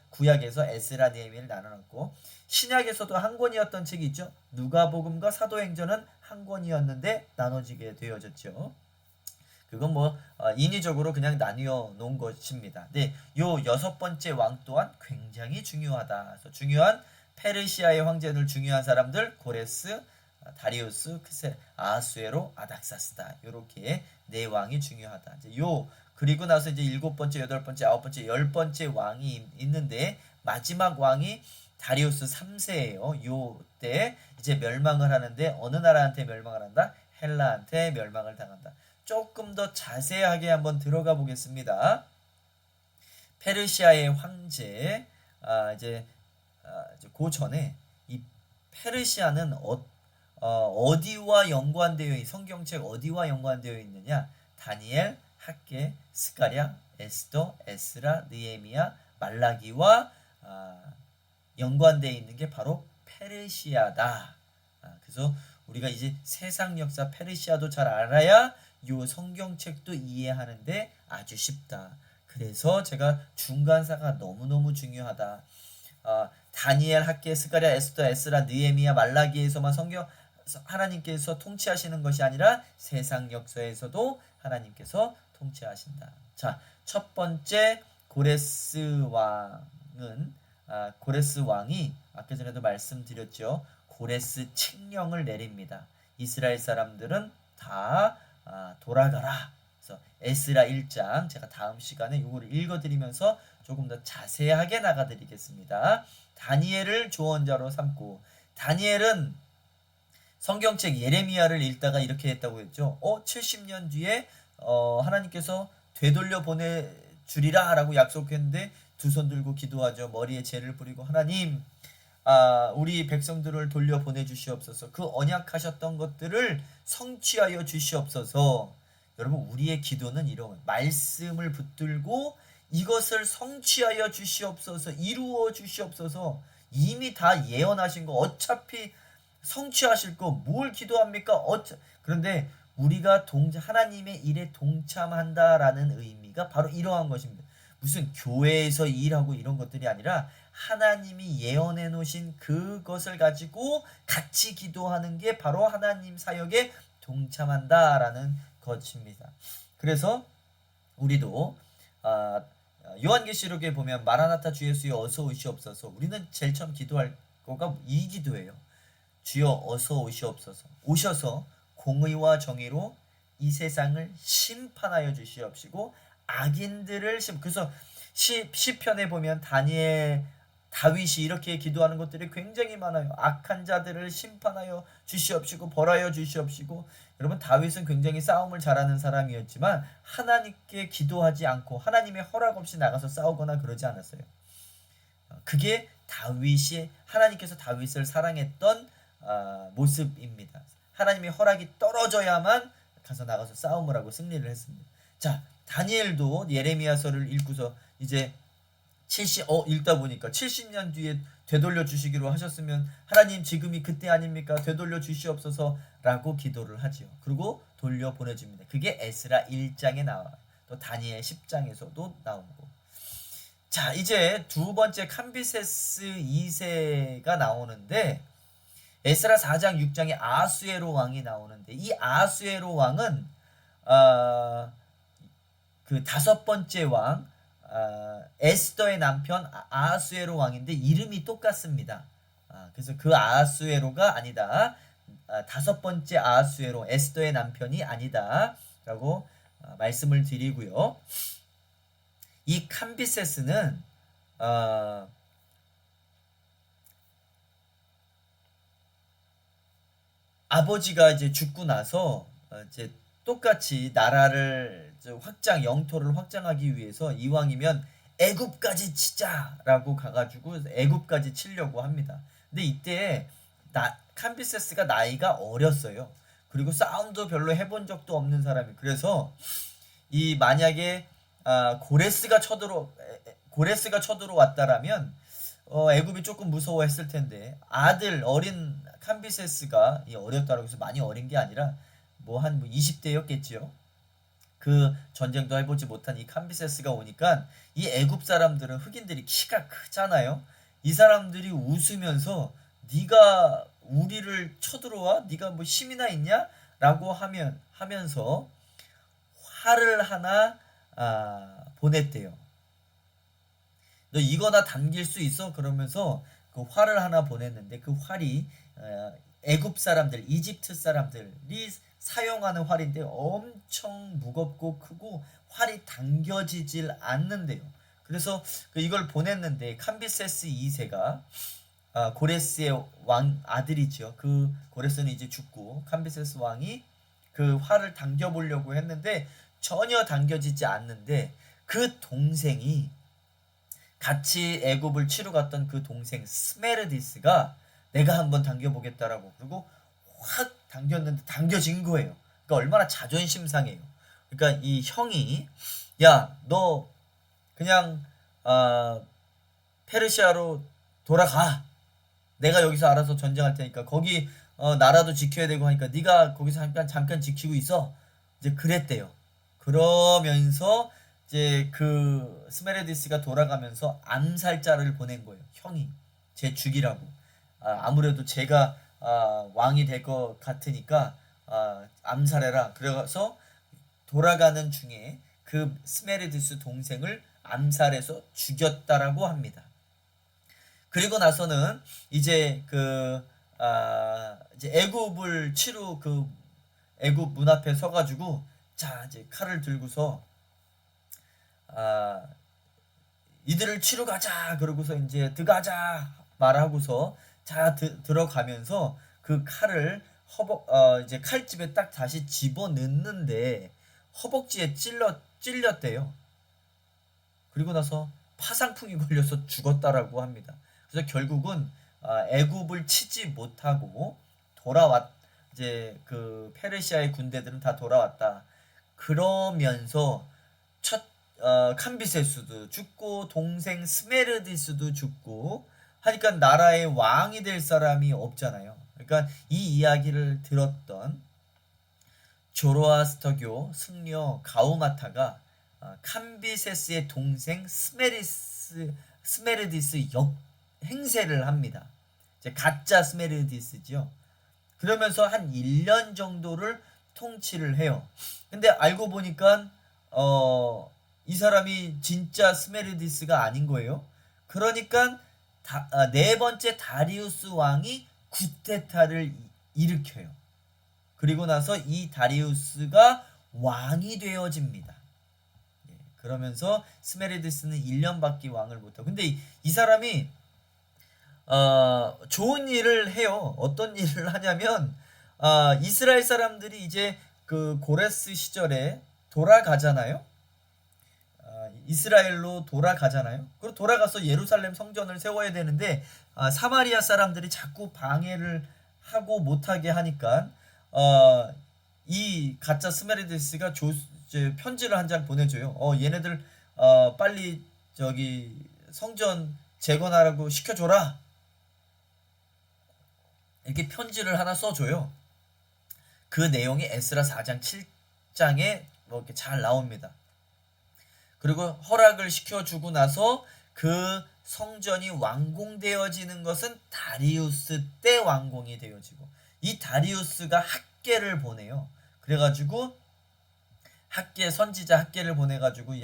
구약에서 에스라, 느헤미야를 나눠놨고 신약에서도 한 권이었던 책이 있죠. 누가복음과 사도행전은 한 권이었는데 나눠지게 되어졌죠. 그건 뭐 인위적으로 그냥 나뉘어 놓은 것입니다. 네, 요 여섯 번째 왕 또한 굉장히 중요하다. 그래서 중요한 페르시아의 황제들 중요한 사람들 고레스, 다리우스, 아하수에로, 아닥사스다. 요렇게 네 왕이 중요하다. 이제 그리고 나서 이제 일곱 번째, 여덟 번째, 아홉 번째, 열 번째 왕이 있는데 마지막 왕이 다리우스 3세예요. 요때 이제 멸망을 하는데 어느 나라한테 멸망을 한다? 헬라한테 멸망을 당한다. 조금 더 자세하게 한번 들어가 보겠습니다. 페르시아의 황제, 이제 그 전에 이 페르시아는 어디와 연관되어 성경책 어디와 연관되어 있느냐? 다니엘, 학개, 스가랴, 에스더, 에스라, 느헤미야, 말라기와 연관되어 있는 게 바로 페르시아다. 그래서 우리가 이제 세상 역사 페르시아도 잘 알아야 요 성경책도 이해하는데 아주 쉽다. 그래서 제가 중간사가 너무너무 중요하다. 다니엘, 학개, 스가랴, 에스더, 에스라, 느헤미야, 말라기에서만 하나님께서 통치하시는 것이 아니라 세상 역사에서도 하나님께서 통치하신다. 자, 첫 번째 고레스 왕이 아까 전에도 말씀드렸죠. 고레스 칙령을 내립니다. 이스라엘 사람들은 다 돌아가라. 그래서 에스라 1장 제가 다음 시간에 이거를 읽어드리면서 조금 더 자세하게 나가드리겠습니다. 다니엘을 조언자로 삼고, 다니엘은 성경책 예레미야를 읽다가 이렇게 했다고 했죠. 70년 뒤에 하나님께서 되돌려 보내주리라 라고 약속했는데 두 손 들고 기도하죠. 머리에 재를 뿌리고, 하나님 우리 백성들을 돌려 보내주시옵소서. 그 언약하셨던 것들을 성취하여 주시옵소서. 여러분, 우리의 기도는 이런 말씀을 붙들고 이것을 성취하여 주시옵소서, 이루어 주시옵소서. 이미 다 예언하신 거 어차피 성취하실 거 뭘 기도합니까? 그런데 우리가 하나님의 일에 동참한다라는 의미가 바로 이러한 것입니다. 무슨 교회에서 일하고 이런 것들이 아니라 하나님이 예언해 놓으신 그것을 가지고 같이 기도하는 게 바로 하나님 사역에 동참한다라는 것입니다. 그래서 우리도 요한계시록에 보면 마라나타 주 예수여 어서 오시옵소서. 우리는 제일 처음 기도할 거가 이 기도예요. 주여 어서 오시옵소서. 오셔서 공의와 정의로 이 세상을 심판하여 주시옵시고 악인들을 그래서 시편에 보면 다윗이 이렇게 기도하는 것들이 굉장히 많아요. 악한 자들을 심판하여 주시옵시고 벌하여 주시옵시고. 여러분, 다윗은 굉장히 싸움을 잘하는 사람이었지만 하나님께 기도하지 않고 하나님의 허락 없이 나가서 싸우거나 그러지 않았어요. 그게 하나님께서 다윗을 사랑했던 모습입니다. 하나님의 허락이 떨어져야만 가서 나가서 싸움을 하고 승리를 했습니다. 자, 다니엘도 예레미야서를 읽고서 이제 읽다 보니까 70년 뒤에 되돌려 주시기로 하셨으면 하나님 지금이 그때 아닙니까? 되돌려 주시옵소서 라고 기도를 하지요. 그리고 돌려 보내줍니다. 그게 에스라 1장에 나와요. 또 다니엘 10장에서도 나오고. 자, 이제 두 번째 캄비세스 2세가 나오는데 에스라 4장 6장에 아수에로 왕이 나오는데, 이 아수에로 왕은 그 다섯 번째 왕 에스더의 남편 아수에로 왕인데 이름이 똑같습니다. 그래서 그 아수에로가 아니다. 다섯 번째 아수에로, 에스더의 남편이 아니다 라고 말씀을 드리고요. 이 캄비세스는 아버지가 이제 죽고 나서 이제 똑같이 나라를 영토를 확장하기 위해서 이왕이면 애굽까지 치자라고 가가지고 애굽까지 치려고 합니다. 근데 이때 캄비세스가 나이가 어렸어요. 그리고 싸움도 별로 해본 적도 없는 사람이. 그래서 만약에 고레스가 쳐들어왔다라면 애굽이 조금 무서워했을 텐데, 어린 캄비세스가 어렸다고 해서 많이 어린 게 아니라 한 20대였겠지요. 그 전쟁도 해보지 못한 이 캄비세스가 오니까 이 애굽 사람들은, 흑인들이 키가 크잖아요. 이 사람들이 웃으면서 네가 우리를 쳐들어와? 네가 뭐 힘이나 있냐? 라고 하면서 활을 하나 보냈대요. 너 이거나 당길 수 있어? 그러면서 그 활을 하나 보냈는데, 그 활이 애굽 사람들, 이집트 사람들이 사용하는 활인데 엄청 무겁고 크고 활이 당겨지질 않는데요. 그래서 이걸 보냈는데 캄비세스 2세가 고레스의 왕 아들이죠. 그 고레스는 이제 죽고 캄비세스 왕이 그 활을 당겨보려고 했는데 전혀 당겨지지 않는데 그 동생이 같이 애굽을 치러 갔던 그 동생 스메르디스가 내가 한번 당겨보겠다라고 그리고 확 당겼는데 당겨진 거예요. 그러니까 얼마나 자존심 상해요. 그러니까 이 형이 야, 너 그냥 페르시아로 돌아가. 내가 여기서 알아서 전쟁할 테니까 거기 나라도 지켜야 되고 하니까 네가 거기서 잠깐 지키고 있어. 이제 그랬대요. 그러면서 이제 그 스메레디스가 돌아가면서 암살자를 보낸 거예요. 형이 제 죽이라고. 아무래도 제가 왕이 될 것 같으니까 암살해라. 그래서 돌아가는 중에 그 스메레디스 동생을 암살해서 죽였다라고 합니다. 그리고 나서는 이제 이제 애굽을 치루 그 애굽 문 앞에 서가지고 자 이제 칼을 들고서 아 이들을 치러 가자 그러고서 이제 들어가자 말하고서 자 들어가면서 그 칼을 이제 칼집에 딱 다시 집어 넣는데 허벅지에 찔렸대요. 그리고 나서 파상풍이 걸려서 죽었다라고 합니다. 그래서 결국은 애굽을 치지 못하고 이제 그 페르시아의 군대들은 다 돌아왔다. 그러면서 첫 캄비세스도 죽고 동생 스메르디스도 죽고 하니까 나라의 왕이 될 사람이 없잖아요. 그러니까 이 이야기를 들었던 조로아스터교 승려 가우마타가 캄비세스의 동생 스메르디스 행세를 합니다. 이제 가짜 스메르디스죠. 그러면서 한 1년 정도를 통치를 해요. 근데 알고 보니까 이 사람이 진짜 스메르디스가 아닌 거예요. 그러니까 네 번째 다리우스 왕이 쿠데타를 일으켜요. 그리고 나서 이 다리우스가 왕이 되어집니다. 그러면서 스메르디스는 1년밖에 왕을 못하고 근데 이 사람이 좋은 일을 해요. 어떤 일을 하냐면 이스라엘 사람들이 이제 그 고레스 시절에 돌아가잖아요. 이스라엘로 돌아가잖아요. 그리고 돌아가서 예루살렘 성전을 세워야 되는데 사마리아 사람들이 자꾸 방해를 하고 못하게 하니까 이 가짜 스메르디스가 편지를 한 장 보내줘요. 얘네들 빨리 저기 성전 재건하라고 시켜줘라. 이렇게 편지를 하나 써줘요. 그 내용이 에스라 4장 7장에 뭐 이렇게 잘 나옵니다. 그리고 허락을 시켜주고 나서 그 성전이 완공되어지는 것은 다리우스 때 완공이 되어지고 이 다리우스가 학계를 보내요. 그래가지고 선지자 학계를 보내가지고 이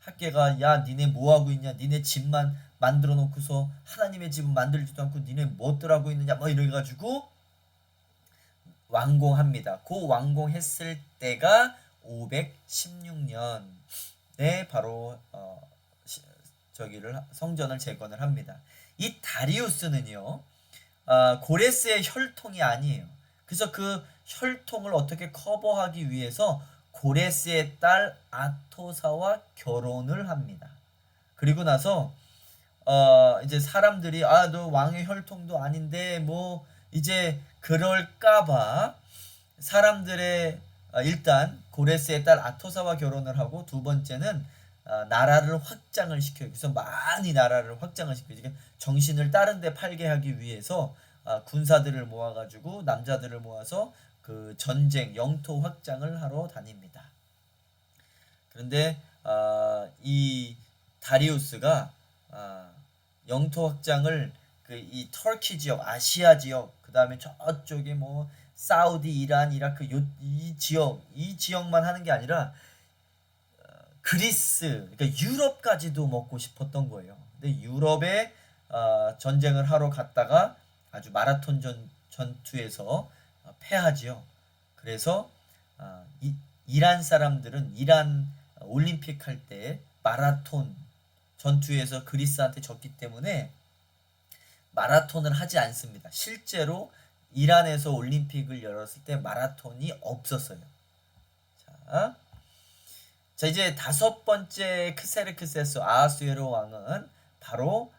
학계가 야 니네 뭐하고 있냐 니네 집만 만들어 놓고서 하나님의 집은 만들지도 않고 니네 뭐들 하고 있느냐 뭐 이래가지고 완공합니다. 그 완공했을 때가 516년에 바로 저기를 성전을 재건을 합니다. 이 다리우스는요 고레스의 혈통이 아니에요. 그래서 그 혈통을 어떻게 커버하기 위해서 고레스의 딸 아토사와 결혼을 합니다. 그리고 나서 이제 사람들이 너 왕의 혈통도 아닌데 뭐 이제 그럴까봐 사람들의 일단 고레스의 딸 아토사와 결혼을 하고 두 번째는 나라를 확장을 시켜요. 그래서 많이 나라를 확장을 시켜요. 정신을 다른 데 팔게 하기 위해서 군사들을 모아가지고 남자들을 모아서 그 전쟁 영토 확장을 하러 다닙니다. 그런데 이 다리우스가 영토 확장을 이 터키 지역, 아시아 지역, 그 다음에 저쪽에 뭐 사우디, 이란, 이라크 이 지역만 하는 게 아니라 그리스, 그러니까 유럽까지도 먹고 싶었던 거예요. 근데 유럽에 전쟁을 하러 갔다가 아주 마라톤 전투에서 패하지요. 그래서 이란 사람들은 이란 올림픽 할 때 마라톤 전투에서 그리스한테 졌기 때문에 마라톤을 하지 않습니다. 실제로 이란에서 올림픽을 열었을 때 마라톤이 없었어요. 자 이제 다섯 번째 크세르크세스 아하수에로 왕은 바로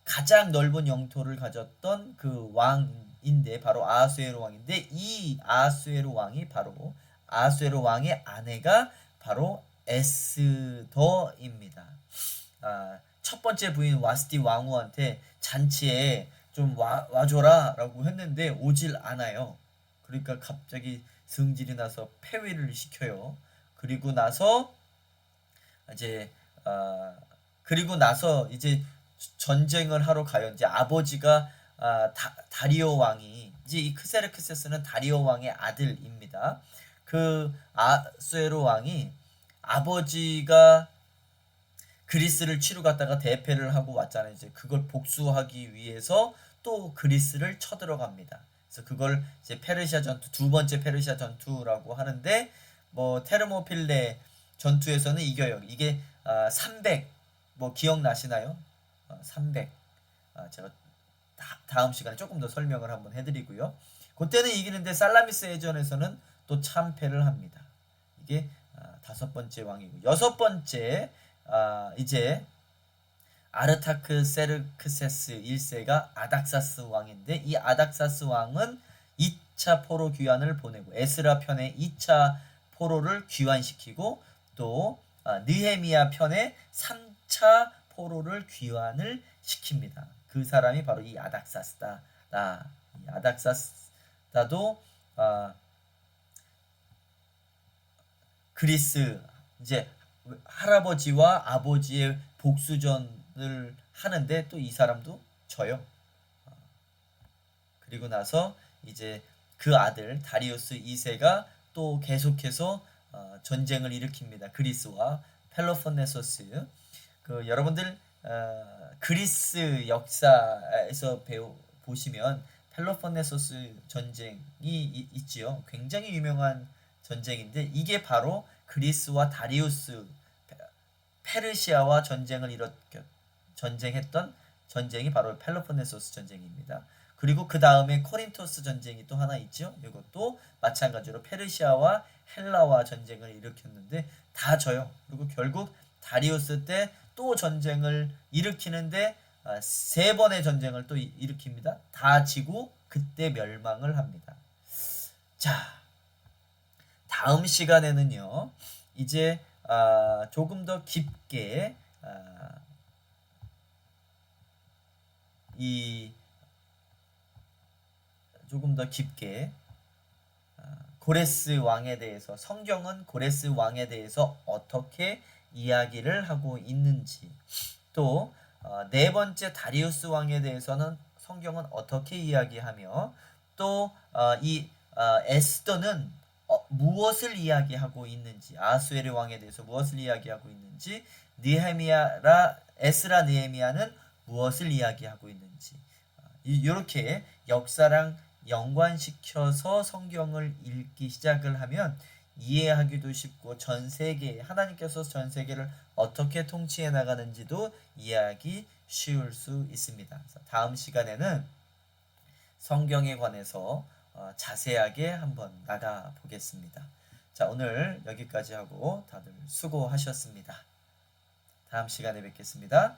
가장 넓은 영토를 가졌던 그 왕인데 바로 아하수에로 왕인데 이 아하수에로 왕이 바로 아하수에로 왕의 아내가 바로 에스더입니다. 첫 번째 부인 와스티 왕후한테 잔치에 좀 와줘라 라고 했는데 오질 않아요. 그러니까 갑자기 승질이 나서 폐위를 시켜요. 그리고 나서 이제 이제 전쟁을 하러 가요. 이제 아버지가 다리오 왕이 이제 이 크세르크세스는 다리오 왕의 아들입니다. 그 아수에로 왕이 아버지가 그리스를 치러 갔다가 대패를 하고 왔잖아요. 이제 그걸 복수하기 위해서 또 그리스를 쳐들어갑니다. 그래서 그걸 이제 페르시아 전투 두 번째 페르시아 전투라고 하는데 뭐 테르모필레 전투에서는 이겨요. 이게 300 뭐 기억나시나요? 300 제가 다음 시간에 조금 더 설명을 한번 해드리고요. 그때는 이기는데 살라미스 해전에서는 또 참패를 합니다. 이게 다섯 번째 왕이고 여섯 번째 이제 아르타크 세르크세스 1세가 아닥사스 왕인데 이 아닥사스 왕은 2차 포로 귀환을 보내고 에스라 편에 2차 포로를 귀환시키고 또 느헤미야 편에 3차 포로를 귀환을 시킵니다. 그 사람이 바로 이 아닥사스다. 이 아닥사스다도 그리스 이제 할아버지와 아버지의 복수전을 하는데 또 이 사람도 져요. 그리고 나서 이제 그 아들 다리우스 2세가 또 계속해서 전쟁을 일으킵니다. 그리스와 펠로폰네소스. 그 여러분들 그리스 역사에서 보시면 펠로폰네소스 전쟁이 있지요. 굉장히 유명한 전쟁인데 이게 바로 그리스와 다리우스 페르시아와 전쟁했던 전쟁이 바로 펠로폰네소스 전쟁입니다. 그리고 그 다음에 코린토스 전쟁이 또 하나 있죠. 이것도 마찬가지로 페르시아와 헬라와 전쟁을 일으켰는데 다 져요. 그리고 결국 다리우스 때 또 전쟁을 일으키는데 세 번의 전쟁을 또 일으킵니다. 다 지고 그때 멸망을 합니다. 자, 다음 시간에는요. 이제 조금 더 깊게 고레스 왕에 대해서 성경은 고레스 왕에 대해서 어떻게 이야기를 하고 있는지 또 네 번째 다리우스 왕에 대해서는 성경은 어떻게 이야기하며 또 이 에스더는 무엇을 이야기하고 있는지 아하수에르 왕에 대해서 무엇을 이야기하고 있는지 에스라 느헤미야는 무엇을 이야기하고 있는지 이렇게 역사랑 연관시켜서 성경을 읽기 시작을 하면 이해하기도 쉽고 전 세계 하나님께서 전 세계를 어떻게 통치해 나가는지도 이해하기 쉬울 수 있습니다. 다음 시간에는 성경에 관해서 자세하게 한번 나가 보겠습니다. 자, 오늘 여기까지 하고 다들 수고하셨습니다. 다음 시간에 뵙겠습니다.